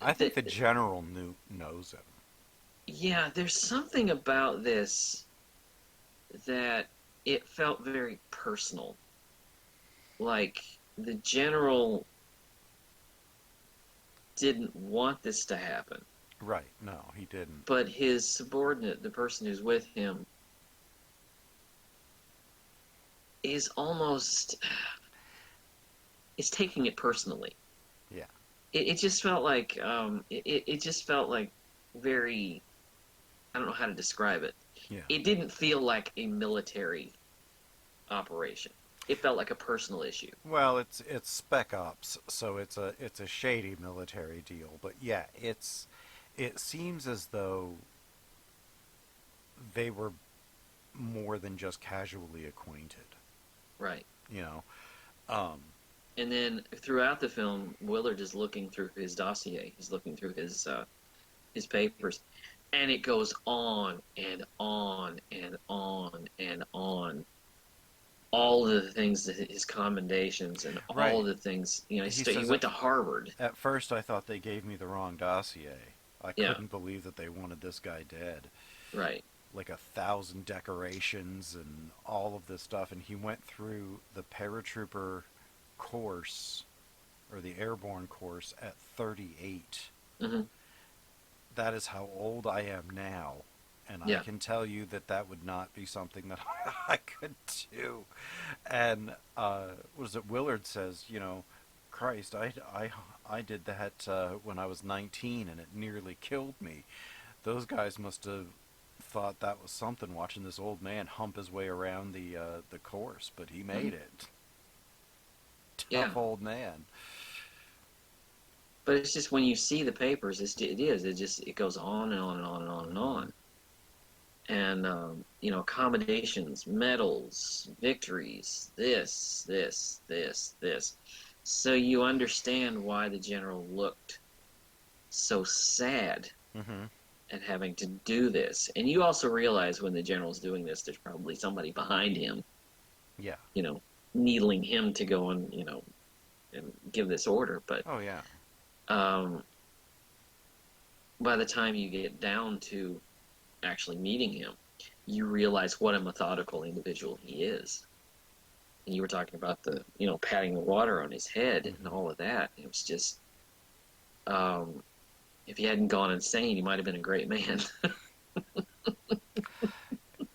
I think the general knows him. yeah, there's something about this that it felt very personal. Like, the general didn't want this to happen, Right, no, he didn't. but his subordinate, the person who's with him, is almost is taking it personally. Yeah. It just felt like it just felt like very, I don't know how to describe it. Yeah. It didn't feel like a military operation. It felt like a personal issue. Well, it's spec ops, so it's a shady military deal. But yeah, it seems as though they were more than just casually acquainted. Right. You know, um, And then throughout the film, Willard is looking through his dossier. He's looking through his papers, and it goes on and on and on and on. All of the things that his commendations and all right. of the things, He he says went to Harvard. at first I thought they gave me the wrong dossier. I Yeah, couldn't believe that they wanted this guy dead. right. Like 1,000 decorations and all of this stuff, and he went through the paratrooper course or the airborne course at 38. Hmm. That is how old I am now, and I Yeah, can tell you that that would not be something that I could do. And what is it? Willard says, Christ, I did that when I was 19, and it nearly killed me. Those guys must have thought that was something, watching this old man hump his way around the course, but he hmm, made it. yeah. Tough old man. But it's just when you see the papers, it goes on and on and on and on and on. And accommodations, medals, victories, this. So you understand why the general looked so sad Hmm. at having to do this. And you also realize when the general's doing this, there's probably somebody behind him, Yeah. you know, needling him to go and and give this order. But Oh yeah. um, by the time you get down to actually meeting him, you realize what a methodical individual he is. And you were talking about the patting the water on his head and Hmm. all of that. It was just, if he hadn't gone insane, he might have been a great man.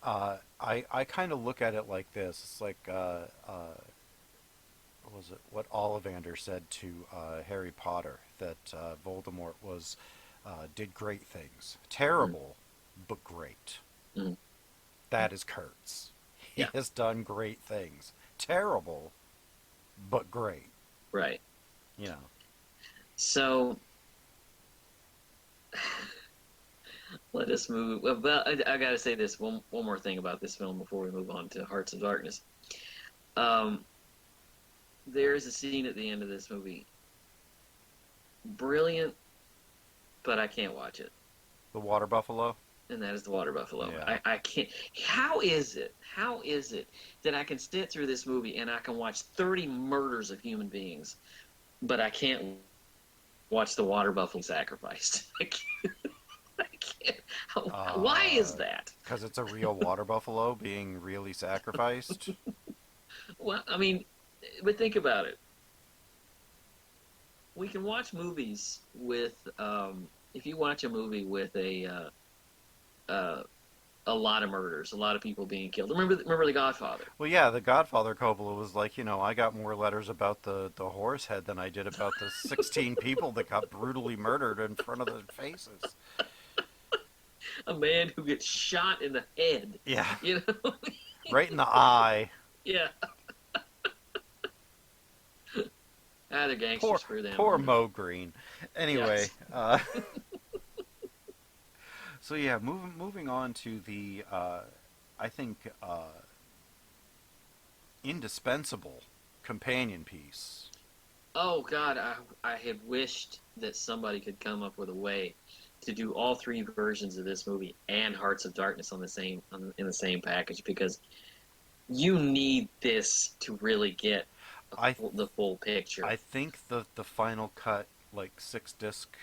I kind of look at it like this. It's like what was it? What Ollivander said to Harry Potter, that Voldemort did great things, Mm, terrible, but great. mm, That is Kurtz. He yeah, has done great things, terrible, but great. right. You know. So let us move. Well, I got to say this one more thing about this film before we move on to Hearts of Darkness. Um, there is a scene at the end of this movie, brilliant, but I can't watch it. The Water Buffalo. And that is the water buffalo. Yeah. I can't. How is it? How is it that I can sit through this movie and I can watch 30 murders of human beings, but I can't watch the water buffalo sacrificed? I can't. I can't. Why is that? Because it's a real water buffalo being really sacrificed. Well, I mean, but think about it. We can watch movies with. If you watch a movie with a a lot of murders, a lot of people being killed. Remember The Godfather? Well, yeah, the Godfather Coppola was like, I got more letters about the horse head than I did about the 16 people that got brutally murdered in front of their faces. A man who gets shot in the head. Yeah, You know? right in the eye. Yeah. They're Poor, gangsters. Screw them. poor Mo Green. Anyway, Yes. so yeah, moving on to the, I think, indispensable companion piece. Oh God, I had wished that somebody could come up with a way to do all three versions of this movie and Hearts of Darkness in the same package, because you need this to really get I the full picture. I think the final cut, like 6 disc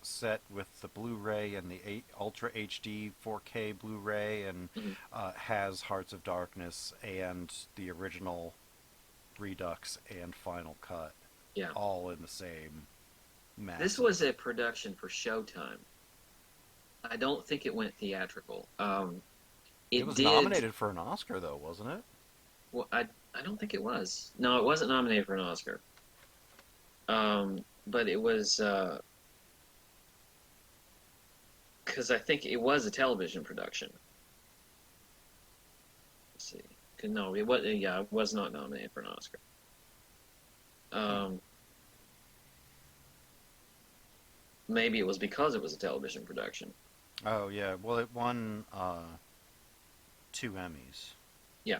set with the Blu-ray and the Ultra HD 4K Blu-ray, and Mhm. has Hearts of Darkness and the original Redux and final cut, Yeah. all in the same massive. This was a production for Showtime. I don't think it went theatrical. It It was did. nominated for an Oscar, though, wasn't it? Well, I don't think it was. No, it wasn't nominated for an Oscar. But it was because I think it was a television production. Let's see. No, it was. Yeah, it was not nominated for an Oscar. Maybe it was because it was a television production. Oh yeah, well it won 2 Emmys. Yeah.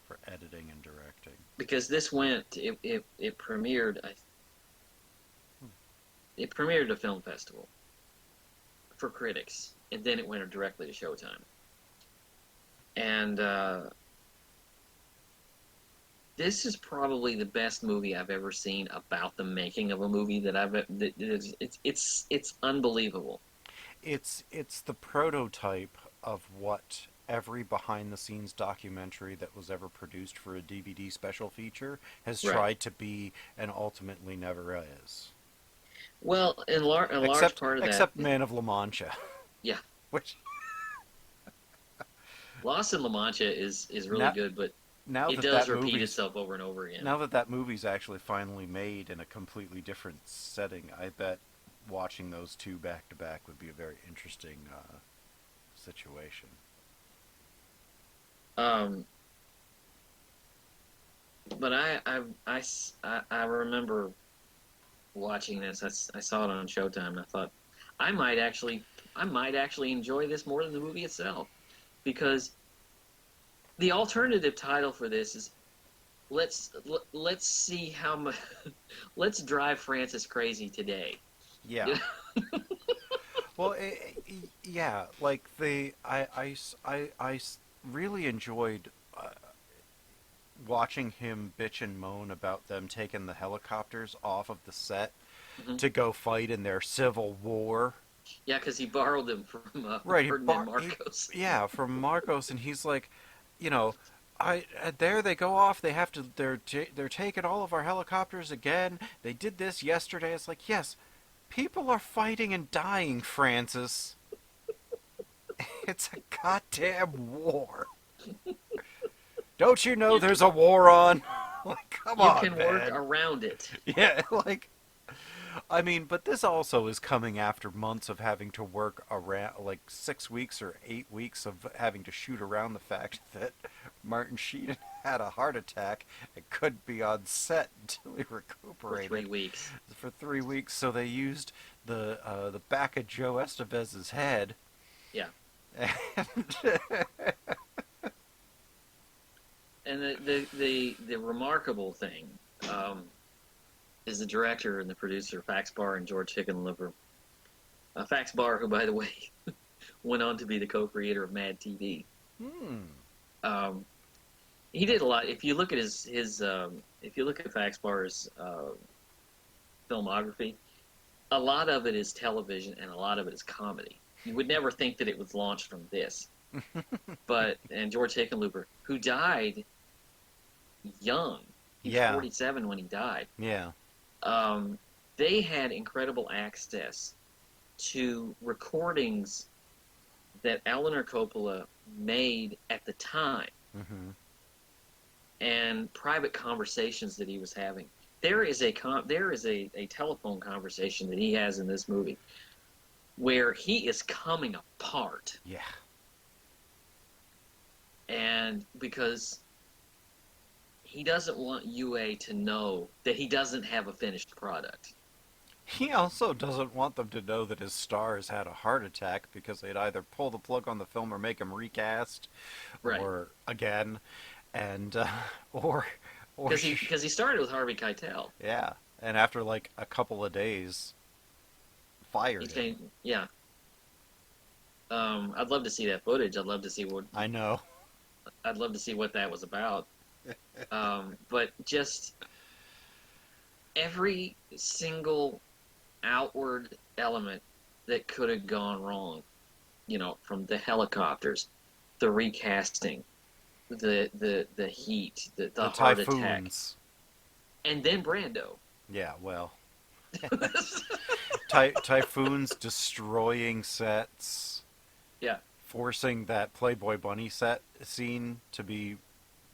For editing and directing. Because this went, it premiered. It premiered at a film festival for critics, and then it went directly to Showtime. And this is probably the best movie I've ever seen about the making of a movie it's unbelievable. It's the prototype of what every behind-the-scenes documentary that was ever produced for a DVD special feature has tried to be and ultimately never is. Well, a large part of that, except Man of La Mancha. Yeah. Which Lost in La Mancha is really good, but it does repeat itself over and over again. Now that movie's actually finally made in a completely different setting, I bet watching those two back to back would be a very interesting situation. But I remember watching this. I saw it on Showtime, and I thought I might actually enjoy this more than the movie itself, because the alternative title for this is let's see how much let's drive Francis crazy today. Yeah. Well, yeah, like I really enjoyed watching him bitch and moan about them taking the helicopters off of the set to go fight in their civil war. Yeah, because he borrowed them from Ferdinand Marcos. From Marcos, and he's like, there they go off. They have to. They're taking all of our helicopters again. They did this yesterday. It's like, yes, people are fighting and dying, Francis. It's a goddamn war. Don't you know there's a war on? Like, come on, you can work around it. Yeah, like, I mean, but this also is coming after months of having to work around, like 6 weeks or 8 weeks of having to shoot around the fact that Martin Sheen had a heart attack and couldn't be on set until he recuperated. For 3 weeks. For 3 weeks, so they used the back of Joe Estevez's head. Yeah. And the remarkable thing is the director and the producer, Bahr and George Hickenlooper. Bahr, who, by the way, went on to be the co-creator of Mad TV. He did a lot. If you look at if you look at Bahr's filmography, a lot of it is television and a lot of it is comedy. You would never think that it was launched from this. And George Hickenlooper, who died young. He was 47 when he died. Yeah. They had incredible access to recordings that Eleanor Coppola made at the time, Mm-hmm. and private conversations that he was having. There is a telephone conversation that he has in this movie where he is coming apart, Yeah. and because he doesn't want UA to know that he doesn't have a finished product. He also doesn't want them to know that his stars had a heart attack because they'd either pull the plug on the film or make him recast, Right. or again, and or Because he started with Harvey Keitel. yeah, and after like a couple of days, He fired him. changed, yeah. I'd love to see that footage. I know. I'd love to see what that was about. But just every single outward element that could have gone wrong, from the helicopters, the recasting, the heat, the The heart attack, typhoons. and then Brando. Yeah, well, typhoons destroying sets, Yeah. forcing that Playboy Bunny set scene to be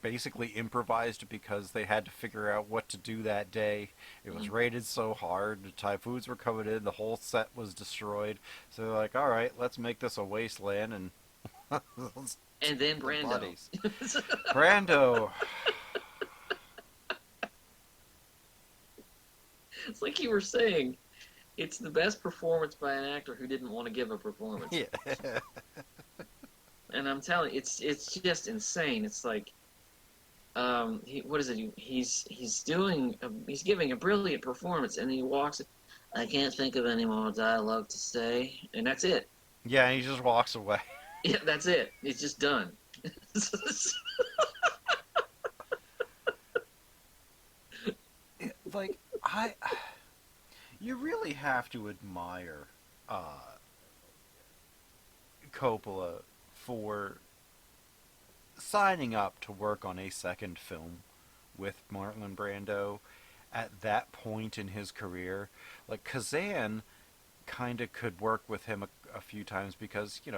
basically improvised because they had to figure out what to do that day. It was Mhm. rated so hard, the typhoons were coming in, the whole set was destroyed. So they're like, all right, let's make this a wasteland and let's And then the Brando. buddies. Brando. It's like you were saying, it's the best performance by an actor who didn't want to give a performance. Yeah. And I'm telling you, it's just insane. It's like, what is it? He's giving a brilliant performance, and he walks. I can't think of any more dialogue to say, and that's it. Yeah, and he just walks away. Yeah, that's it. It's just done. Like, you really have to admire Coppola for signing up to work on a second film with Marlon Brando at that point in his career. Like, Kazan kind of could work with him a few times because, he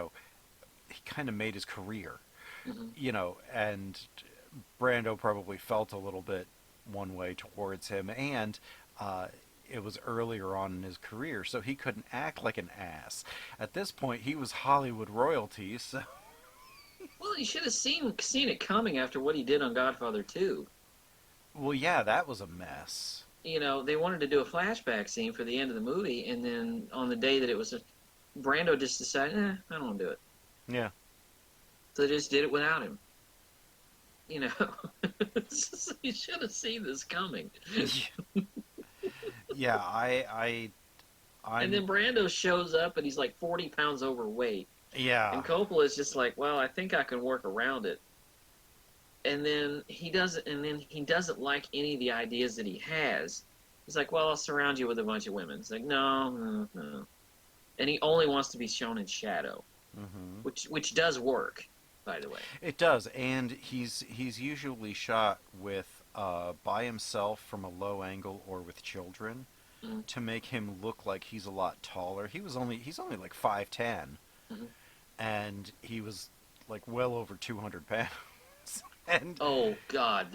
kind of made his career, Mhm. and Brando probably felt a little bit one way towards him, and it was earlier on in his career, so he couldn't act like an ass. At this point, he was Hollywood royalty, so Well, you should have seen it coming after what he did on Godfather 2. well, yeah, that was a mess. They wanted to do a flashback scene for the end of the movie, and then on the day that it was, Brando just decided, I don't want to do it. Yeah. So they just did it without him. You should have seen this coming. Yeah, I'm, And then Brando shows up, and he's like 40 pounds overweight. yeah. And Coppola is just like, well, I think I can work around it. And then he doesn't like any of the ideas that he has. He's like, well, I'll surround you with a bunch of women. It's like, no, no, no. And he only wants to be shown in shadow, Hmm. which does work, by the way. It does, and he's usually shot with by himself from a low angle or with children Mhm. to make him look like he's a lot taller. He's only like 5'10", Mhm. and he was like well over 200 pounds. And Oh God,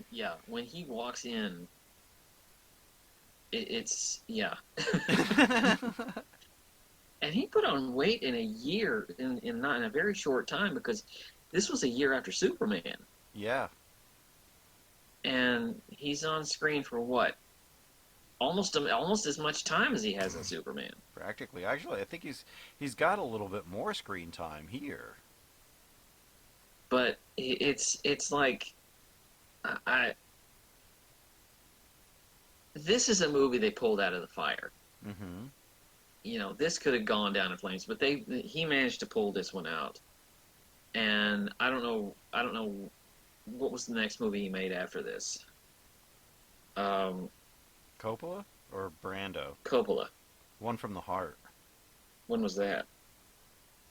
yeah. When he walks in, it's yeah. And he put on weight in a year, not in a very short time, because this was a year after Superman, yeah, and he's on screen for what? Almost as much time as he has in Superman. practically. Actually, I think he's got a little bit more screen time here. But it's like I this is a movie they pulled out of the fire. Hmm. This could have gone down in flames, but he managed to pull this one out. And I don't know what was the next movie he made after this. Coppola or Brando? Coppola. One from the Heart. When was that?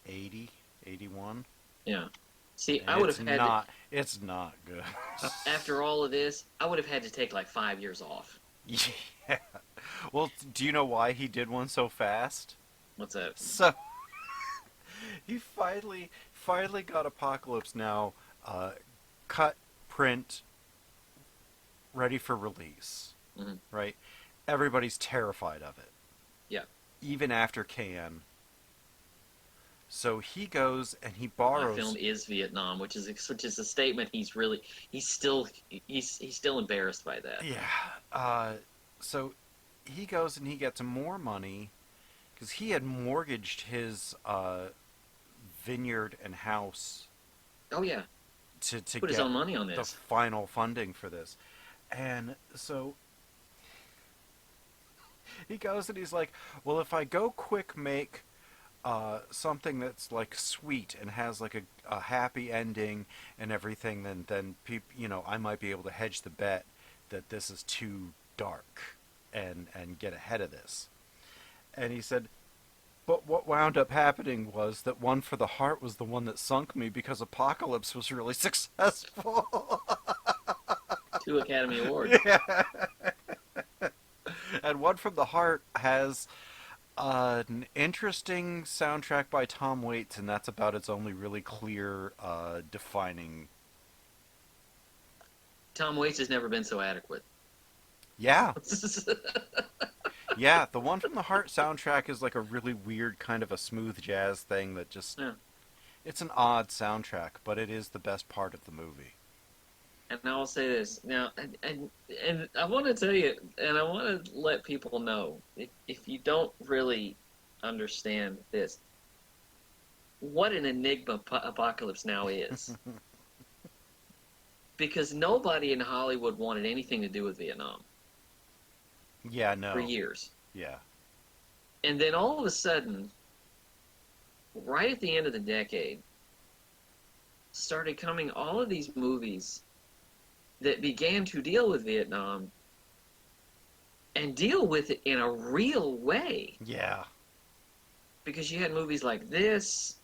80, 81. Yeah. See, And I would have had It's not good. after all of this, I would have had to take like 5 years off. Yeah. Well, do you know why he did one so fast? What's that? So he finally got Apocalypse Now cut, print, ready for release. Hmm. Right? Everybody's terrified of it, Yeah. even after Cannes. So he goes and he My film borrows. is Vietnam, which is a statement he's still embarrassed by that. Yeah. So he goes and he gets more money because he had mortgaged his vineyard and house Oh yeah, to put his get own money on the this. final funding for this. And so he goes and he's like, well, if I go quick make something that's like sweet and has like a happy ending and everything, then I might be able to hedge the bet that this is too dark and get ahead of this. And he said, but what wound up happening was that One for the Heart was the one that sunk me because Apocalypse was really successful. 2 Academy Awards. Yeah. And One from the Heart has an interesting soundtrack by Tom Waits, and that's about its only really clear defining. Tom Waits has never been so adequate. Yeah, yeah. The One from the Heart soundtrack is like a really weird kind of a smooth jazz thing that just. Yeah. It's an odd soundtrack, but it is the best part of the movie. And I'll say this now, and I want to tell you, and I want to let people know, if you don't really understand this, what an enigma Apocalypse Now is. Because nobody in Hollywood wanted anything to do with Vietnam Yeah, no. for years. Yeah. And then all of a sudden, right at the end of the decade, started coming all of these movies that began to deal with Vietnam and deal with it in a real way. Yeah. Because you had movies like this,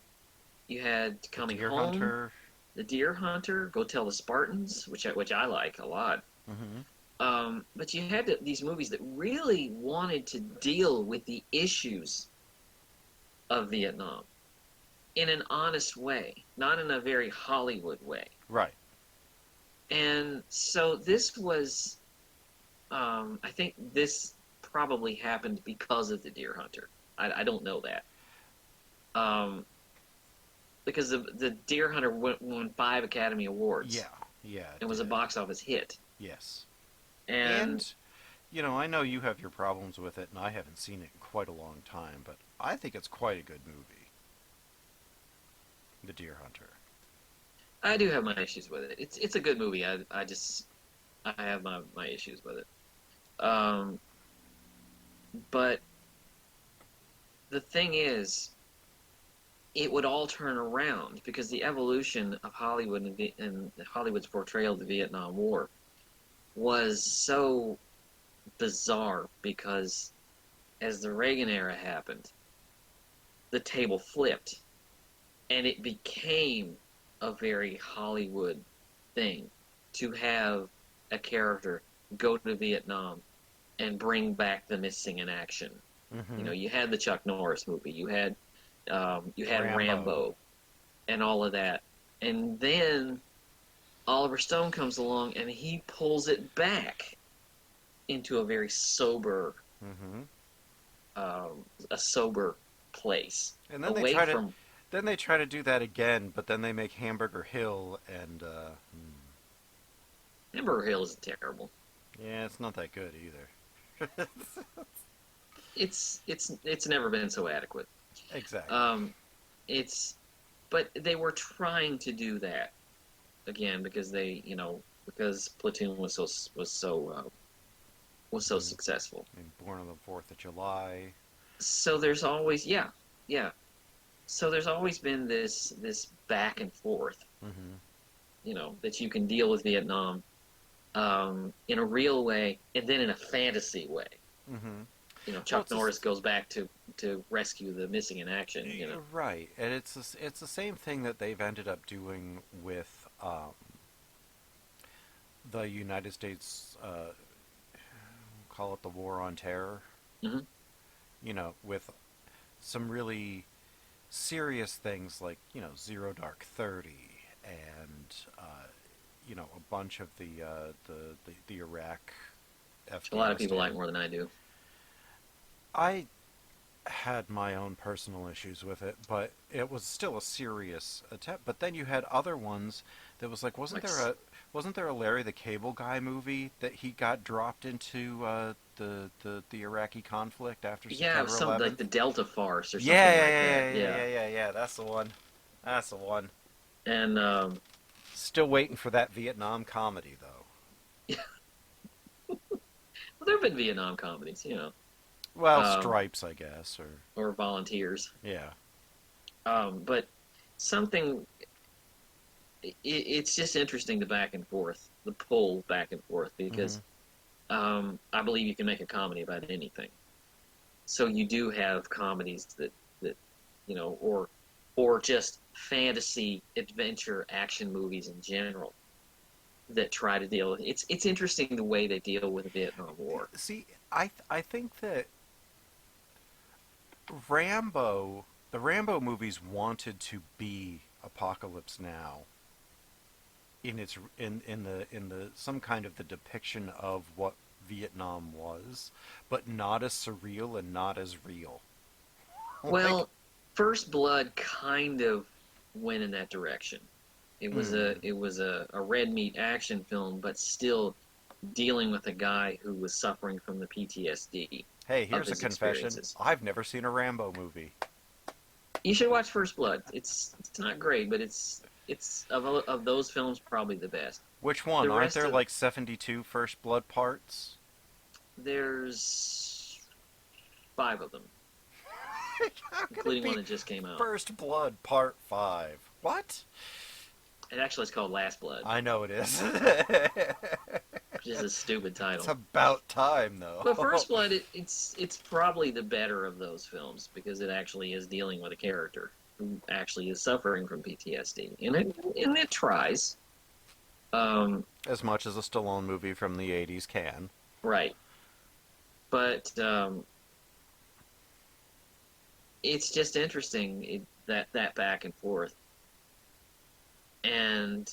you had Coming Deer Home, Hunter. The Deer Hunter, Go Tell the Spartans, which I like a lot. Mm-hmm. But you had these movies that really wanted to deal with the issues of Vietnam in an honest way, not in a very Hollywood way. Right. And so this was, I think this probably happened because of The Deer Hunter. I don't know that. Because the Deer Hunter won 5 Academy Awards. Yeah. Yeah. It was a box office hit. Yes. And I know you have your problems with it, and I haven't seen it in quite a long time, but I think it's quite a good movie. The Deer Hunter. I do have my issues with it. It's a good movie. I have my issues with it. But the thing is, it would all turn around because the evolution of Hollywood and Hollywood's portrayal of the Vietnam War was so bizarre because as the Reagan era happened, the table flipped and it became a very Hollywood thing to have a character go to Vietnam and bring back the missing in action. Mm-hmm. You had the Chuck Norris movie, you had Rambo and all of that. And then Oliver Stone comes along and he pulls it back into a very sober, Mm-hmm. a sober place. And then away from they try to do that again, but then they make Hamburger Hill, and Hamburger Hill is terrible. yeah, it's not that good either. It's never been so adequate. Exactly. But they were trying to do that again because because Platoon was so successful. And Born on the 4th of July. So there's always yeah. So there's always been this back and forth, Mm-hmm. that you can deal with Vietnam in a real way and then in a fantasy way. Mm-hmm. Chuck Norris goes back to rescue the missing in action. Right, and it's the same thing that they've ended up doing with the United States. Call it the War on Terror. Mm-hmm. With some really serious things like, Zero Dark 30 and, a bunch of the Iraq, Which a lot of people like Afghanistan. more than I do. I had my own personal issues with it, but it was still a serious attempt. But then you had other ones that was like, Like, wasn't there a Larry the Cable Guy movie that he got dropped into the Iraqi conflict after yeah, it was September something like 11th? the Delta Farce or Yeah, something yeah, like that. yeah, yeah, Yeah, yeah, yeah, yeah. That's the one. That's the one. and Still waiting for that Vietnam comedy though. well, there have been Vietnam comedies, Well, um, Stripes, I guess, or or Volunteers. yeah. But something, it's just interesting the back and forth, the pull back and forth, Hmm. because I believe you can make a comedy about anything. So you do have comedies that or just fantasy, adventure, action movies in general that try to deal with it's interesting the way they deal with the Vietnam War. See, I think that Rambo, the Rambo movies wanted to be Apocalypse Now in the some kind of the depiction of what Vietnam was, but not as surreal and not as real. Like, Well, First Blood kind of went in that direction. mm, It was a red meat action film, but still dealing with a guy who was suffering from the PTSD hey, of here's a his confession. experiences. I've never seen a Rambo movie. You should watch First Blood. It's not great, but it's of those films probably the best. Which one? The Aren't rest there of like 72 First Blood parts? there's five of them, How could it including one be that just came out. First Blood Part 5? What? It actually is called Last Blood, I know it is. which is a stupid It's title. about time, though. But First Blood, it's probably the better of those films because it actually is dealing with a character who actually is suffering from PTSD, and it tries. Um, As much as a Stallone movie from the 80s can. right, but it's just interesting that back and forth. And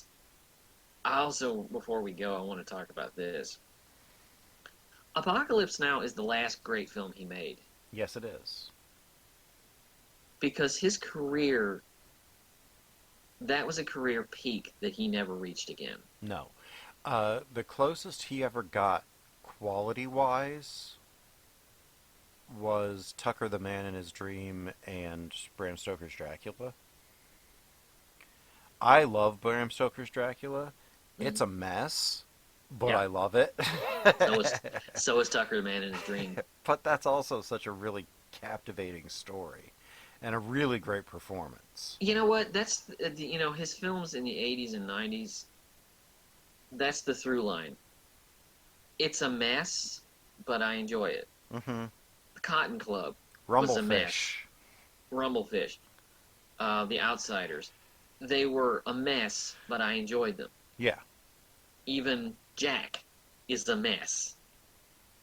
I also, before we go, I want to talk about this. Apocalypse Now is the last great film he made Yes, it is. because his career, that was a career peak that he never reached again. No. The closest he ever got, quality-wise, was Tucker the Man in His Dream and Bram Stoker's Dracula. I love Bram Stoker's Dracula. It's Mhm. a mess, but Yeah, I love it. so is Tucker the Man in His Dream. But that's also such a really captivating story and a really great performance. You know what? That's his films in the '80s and '90s. That's the through line. It's a mess, but I enjoy it. Mm-hmm. The Cotton Club was a mess. Rumblefish. Rumblefish, The Outsiders, they were a mess, but I enjoyed them. Yeah. Even Jack is a mess,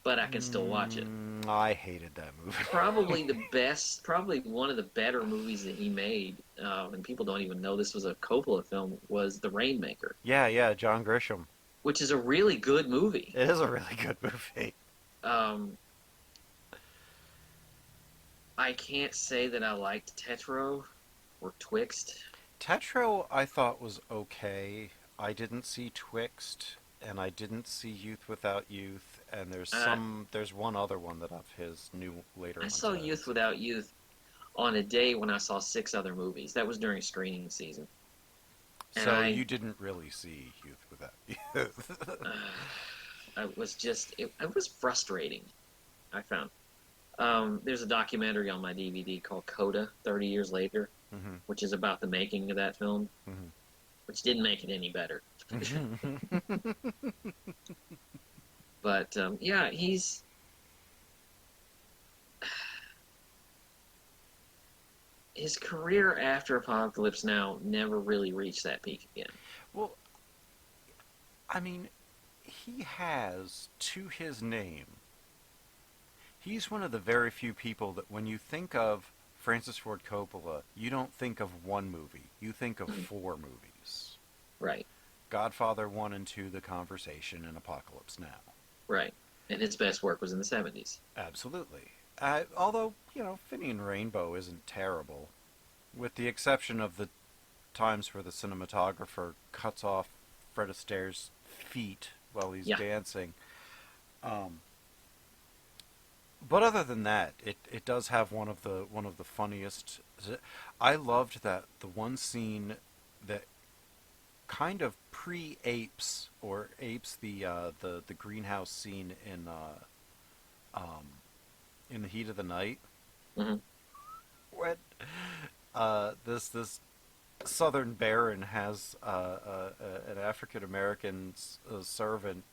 but I can still watch it. I hated that movie. Probably the best, probably one of the better movies that he made, and people don't even know this was a Coppola film, was The Rainmaker, Yeah, yeah, John Grisham. which is a really good movie. It is a really good movie. Um, I can't say that I liked Tetro or Twixt. Tetro, I thought was okay. I didn't see Twixt, and I didn't see Youth Without Youth, and Uh, there's one other one that of his new later I ones saw that I haven't Youth seen. Without Youth on a day when I saw six other movies. That was during screening season. And So you didn't really see Youth Without Youth. uh, I was just, it was frustrating, I found. There's a documentary on my DVD called Coda, 30 Years Later, Hmm. which is about the making of that film, Hmm. which didn't make it any better. But yeah, his career after Apocalypse Now never really reached that peak again. Well, I mean, he has, to his name, he's one of the very few people that when you think of Francis Ford Coppola, you don't think of one movie. You think of 4 movies. Right. Godfather 1 and 2, The Conversation, and Apocalypse Now. Right. And his best work was in the 70s. Absolutely. Although, Finian Rainbow isn't terrible, with the exception of the times where the cinematographer cuts off Fred Astaire's feet while he's dancing. But other than that, it does have one of the funniest. I loved that the one scene that kind of pre-apes or apes the greenhouse scene in The Heat of the Night, Mm-hmm. when this Southern Baron has an African American servant,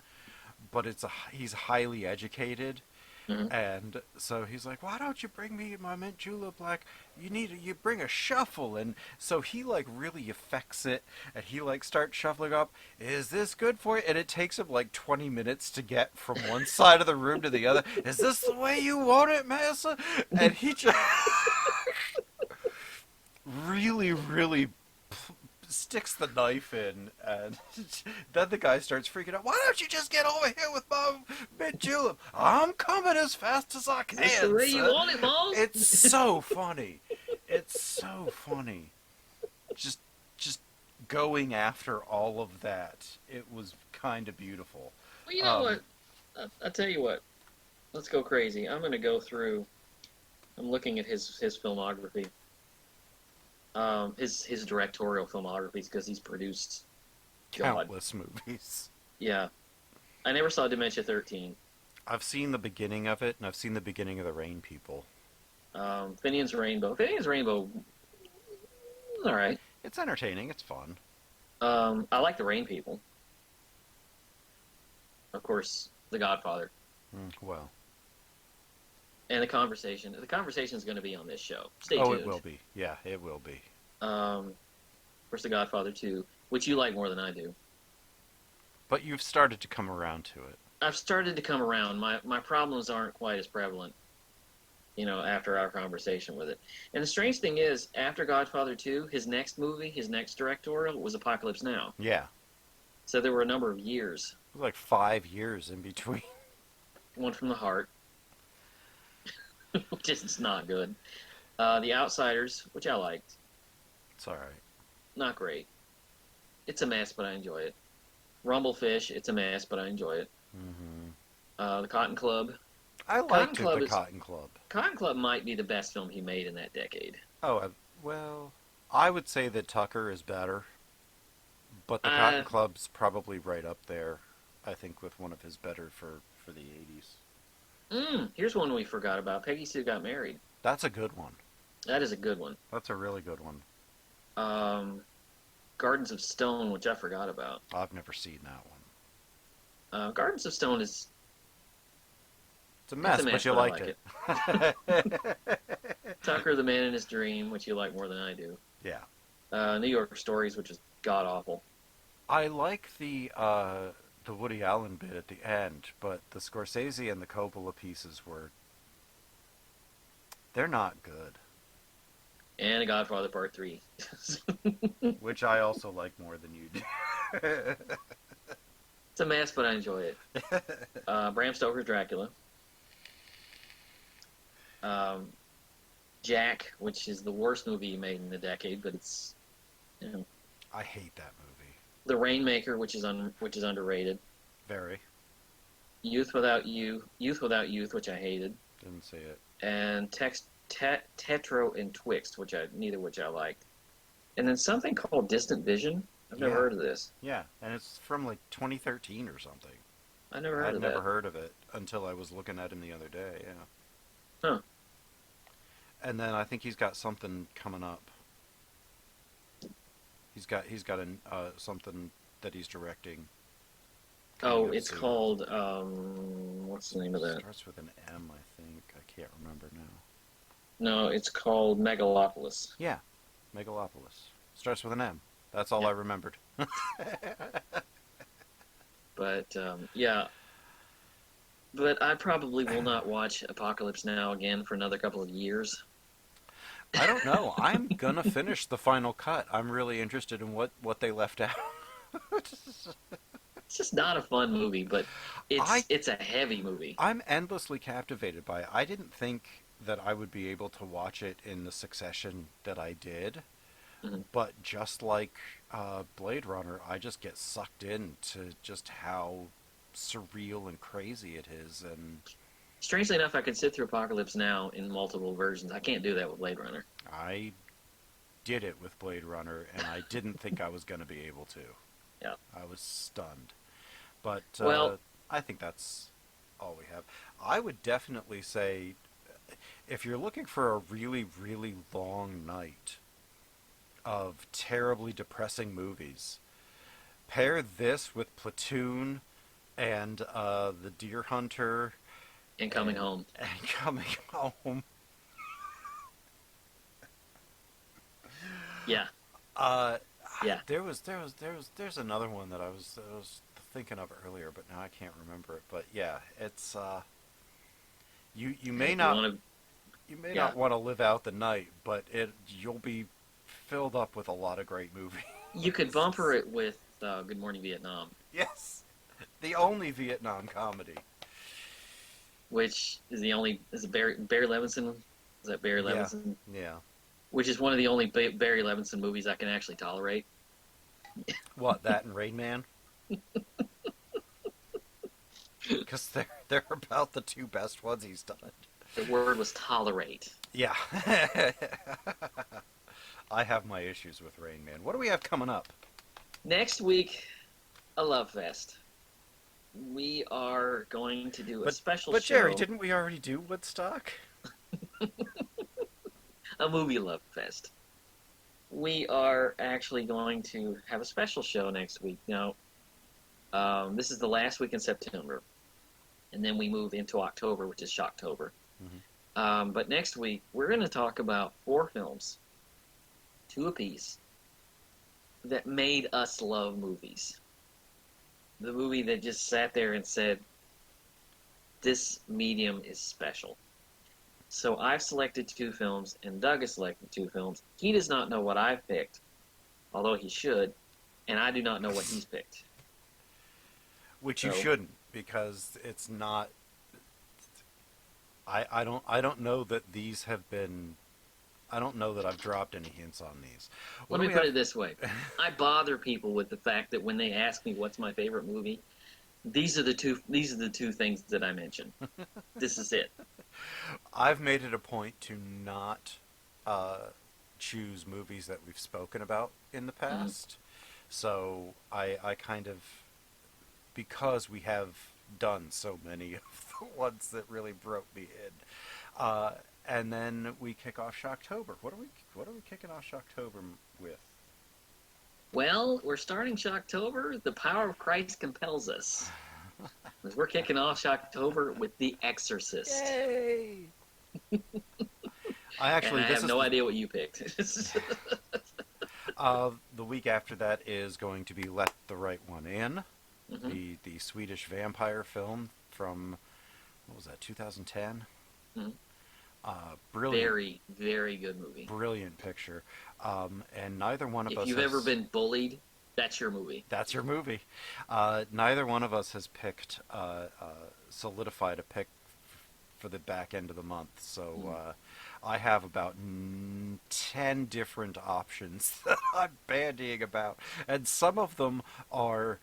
but he's highly educated. Mm-hmm. And so he's like, "Why don't you bring me my mint julep? Like, you bring a shuffle." And so he like really affects it, and he like starts shuffling up. Is this good for you? And it takes him like 20 minutes to get from one side of the room to the other. Is this the way you want it, massa? And he just really, really sticks the knife in, and then the guy starts freaking out. Why don't you just get over here with my mint julep? I'm coming as fast as I can. That's the way you son. want it, boss. It's so funny. It's so funny. Just going after all of that. It was kind of beautiful. Well, you know what? I'll tell you what. Let's go crazy. I'm going to go through. I'm looking at his filmography. His directorial filmographies, because he's produced countless movies. Yeah, I never saw Dementia 13. I've seen the beginning of it, and I've seen the beginning of The Rain People. Finian's Rainbow. Finian's Rainbow, all right. It's entertaining. It's fun. I like The Rain People. Of course, The Godfather. Well. And The Conversation. The Conversation is going to be on this show. Stay tuned. Oh, it will be. Yeah, it will be. Of course, The Godfather 2, which you like more than I do. But you've started to come around to it. I've started to come around. My problems aren't quite as prevalent, after our conversation with it. And the strange thing is, after Godfather 2, his next movie, his next directorial, was Apocalypse Now. Yeah. So there were a number of years. It was like 5 years in between. One from the Heart, which is not good. The Outsiders, which I liked. It's all right. Not great. It's a mess, but I enjoy it. Rumblefish, it's a mess, but I enjoy it. Mm-hmm. The Cotton Club. I liked the Cotton Club. Cotton Club might be the best film he made in that decade. Oh, well, I would say that Tucker is better, but the Cotton Club's probably right up there, I think, with one of his better for the 80s. Here's one we forgot about. Peggy Sue Got Married. That's a good one. That is a good one. That's a really good one. Gardens of Stone, which I forgot about. I've never seen that one. Gardens of Stone is... It's a mess, but you liked it. Tucker, the Man in His Dream, which you like more than I do. Yeah. New York Stories, which is god-awful. I like the Woody Allen bit at the end, but the Scorsese and the Coppola pieces they're not good. And A Godfather Part 3. Which I also like more than you do. It's a mess, but I enjoy it. Bram Stoker's Dracula. Jack, which is the worst movie he made in the decade, but it's... I hate that movie. The Rainmaker, which is underrated. Very. Youth Without Youth, which I hated. Didn't see it. And Tetro and Twixt, neither which I liked. And then something called Distant Vision. I've never heard of this. Yeah, and it's from like 2013 or something. I never heard of that. I'd never heard of it until I was looking at him the other day. Yeah. Huh. And then I think he's got something coming up. He's got something that he's directing. Oh, it's called what's the name of that? It starts with an M, I think. I can't remember now. No, it's called Megalopolis. Yeah, Megalopolis. Starts with an M. That's all I remembered. But yeah. But I probably will not watch Apocalypse Now again for another couple of years. I don't know. I'm gonna finish the final cut. I'm really interested in what they left out. It's just not a fun movie, but I it's a heavy movie. I'm endlessly captivated by it. I didn't think that I would be able to watch it in the succession that I did, Mhm. but just like Blade Runner, I just get sucked into just how surreal and crazy it is, and Strangely enough, I could sit through Apocalypse Now in multiple versions. I can't do that with Blade Runner. I did it with Blade Runner, and I didn't think I was going to be able to. Yeah. I was stunned. But Well, I think that's all we have. I would definitely say if you're looking for a really, really long night of terribly depressing movies, pair this with Platoon and The Deer Hunter and Coming and, Home. and Coming Home. Yeah, Uh, yeah. there's another one that I was thinking of earlier, but now I can't remember it. But yeah, it's you may Hey, you not want to? you may Yeah, not want to live out the night, but you'll be filled up with a lot of great movies. you could bumper it with Good Morning Vietnam, Yes, the only Vietnam comedy. which is the only is it Barry Levinson. Is that Barry Yeah, Levinson? yeah. Which is one of the only Barry Levinson movies I can actually tolerate. What, that and Rain Man? Because they're about the two best ones he's done. The word was tolerate. Yeah. I have my issues with Rain Man. What do we have coming up? Next week, a love fest. We are going to do a But special but show, Jerry, didn't we already do Woodstock? a movie love fest. We are actually going to have a special show next week. Now, this is the last week in September, and then we move into October, which is Shocktober. Mm-hmm. But next week, we're going to talk about 4 films, 2 apiece, that made us love movies. The movie that just sat there and said, this medium is special. So I've selected 2 films, and Doug has selected 2 films. He does not know what I've picked, although he should, and I do not know what he's picked. Which you So, shouldn't, because it's not. I don't know that these have been. I don't know that I've dropped any hints on these. What let do me we put have? it this way. I bother people with the fact that when they ask me what's my favorite movie, these are the two things that I mention. This is it. I've made it a point to not choose movies that we've spoken about in the Mm. past. So I kind of, because we have done so many of the ones that really broke me in. And then we kick off Shocktober. What are we kicking off Shocktober with? Well, we're starting Shocktober. The power of Christ compels us. As we're kicking off Shocktober with The Exorcist. Yay! I And actually I this have is no idea what you picked. the week after that is going to be Let the Right One In, Mhm. the Swedish vampire film from what was that, 2010? Mhm. Brilliant, Very, very good movie. brilliant picture. And neither one of If us you've has. ever been bullied, that's your movie. That's your movie. Neither one of us has picked, solidified a pick for the back end of the month. So I have about 10 different options that I'm bandying about. And some of them are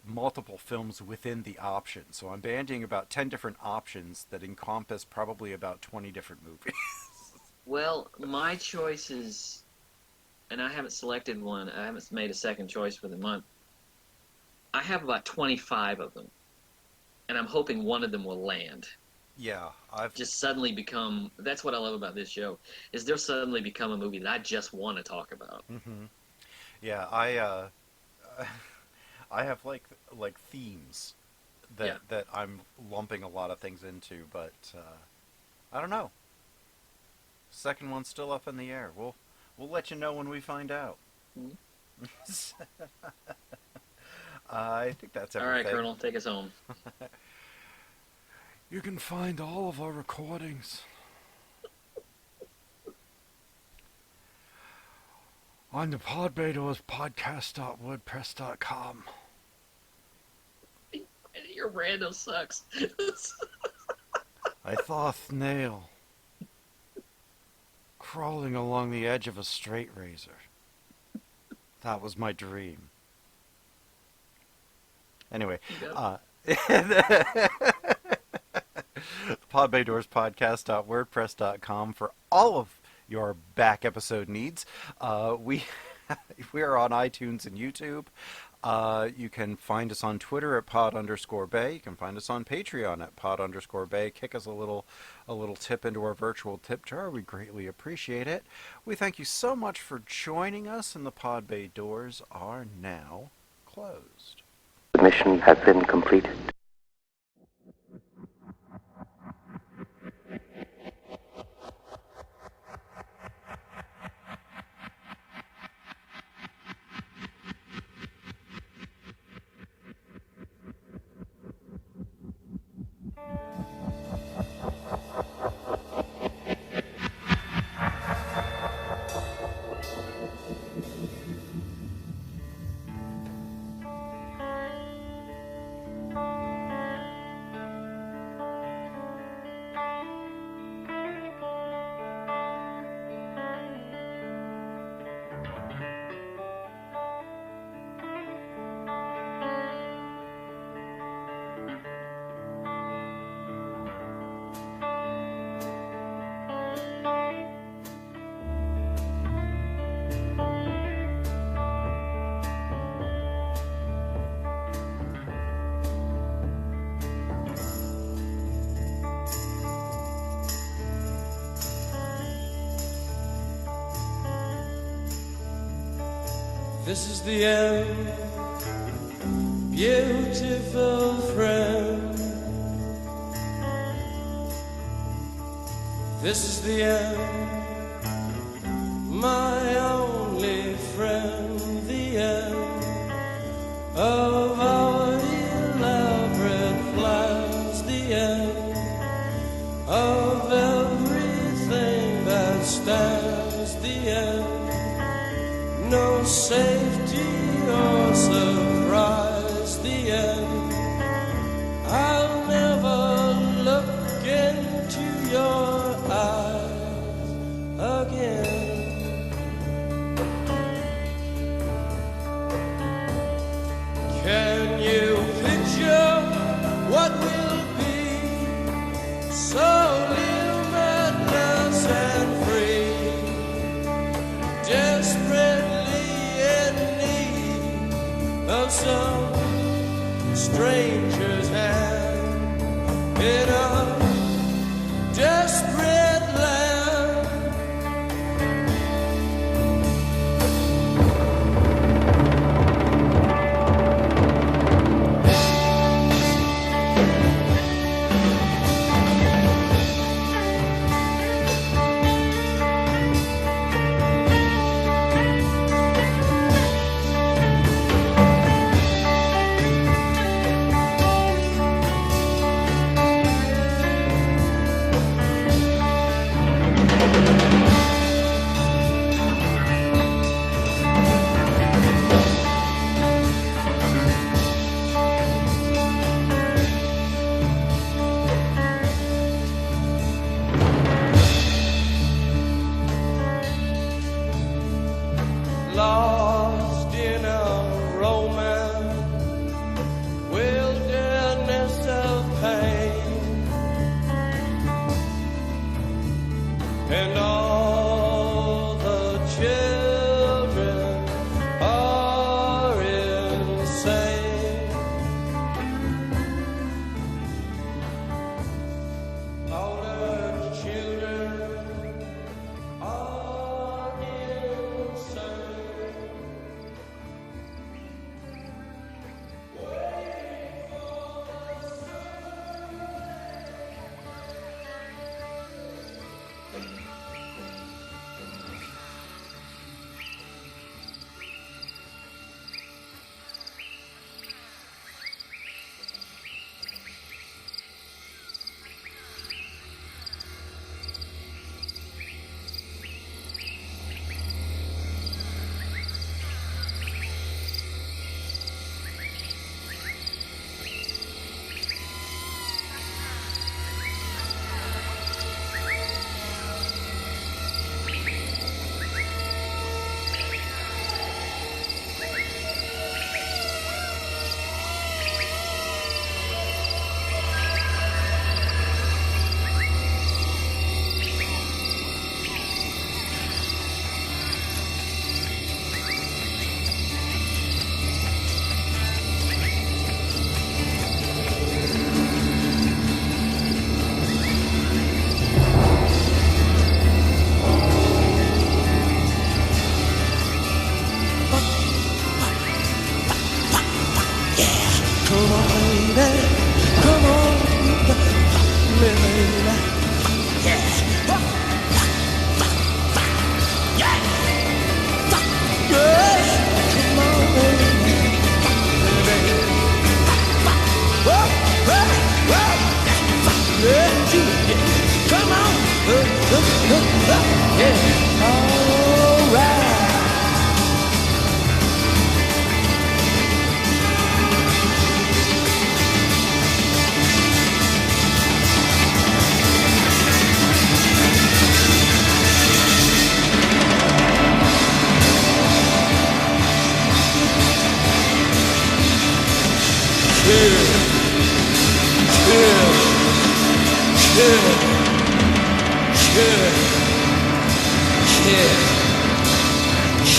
multiple films within the option. So I'm bandying about 10 different options that encompass probably about 20 different movies. Well, my choices, and I haven't selected one, I haven't made a second choice for the month. I have about 25 of them, and I'm hoping one of them will land. Yeah, I've Just suddenly become, that's what I love about this show, is they'll suddenly become a movie that I just want to talk about. hmm yeah, I have like themes that Yeah. that I'm lumping a lot of things into, but I don't know. Second one's still up in the air. We'll let you know when we find out. Mhm. I think that's All everything. right, Colonel, take us home. You can find all of our recordings On the Podbados podcast.wordpress.com. Your random sucks. I saw a snail crawling along the edge of a straight razor. That was my dream. Anyway, podbaydorspodcast.wordpress.com for all of your back episode needs. We are on iTunes and YouTube. You can find us on Twitter at pod_bay. You can find us on Patreon at pod_bay. Kick us a little tip into our virtual tip jar. We greatly appreciate it. We thank you so much for joining us, and the Pod Bay doors are now closed. The mission has been completed. This is the end, beautiful friend. This is the end, my only friend. The end of our elaborate plans. The end of everything that stands. The end. No safety or surprise, the end. I'll never look into your eyes again. Can you picture what will be? So little madness and free, desperate of some stranger's hand in a desperate land. Lost in a romance, wilderness of pain, and all the children are insane. All the children are insane.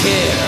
Kid.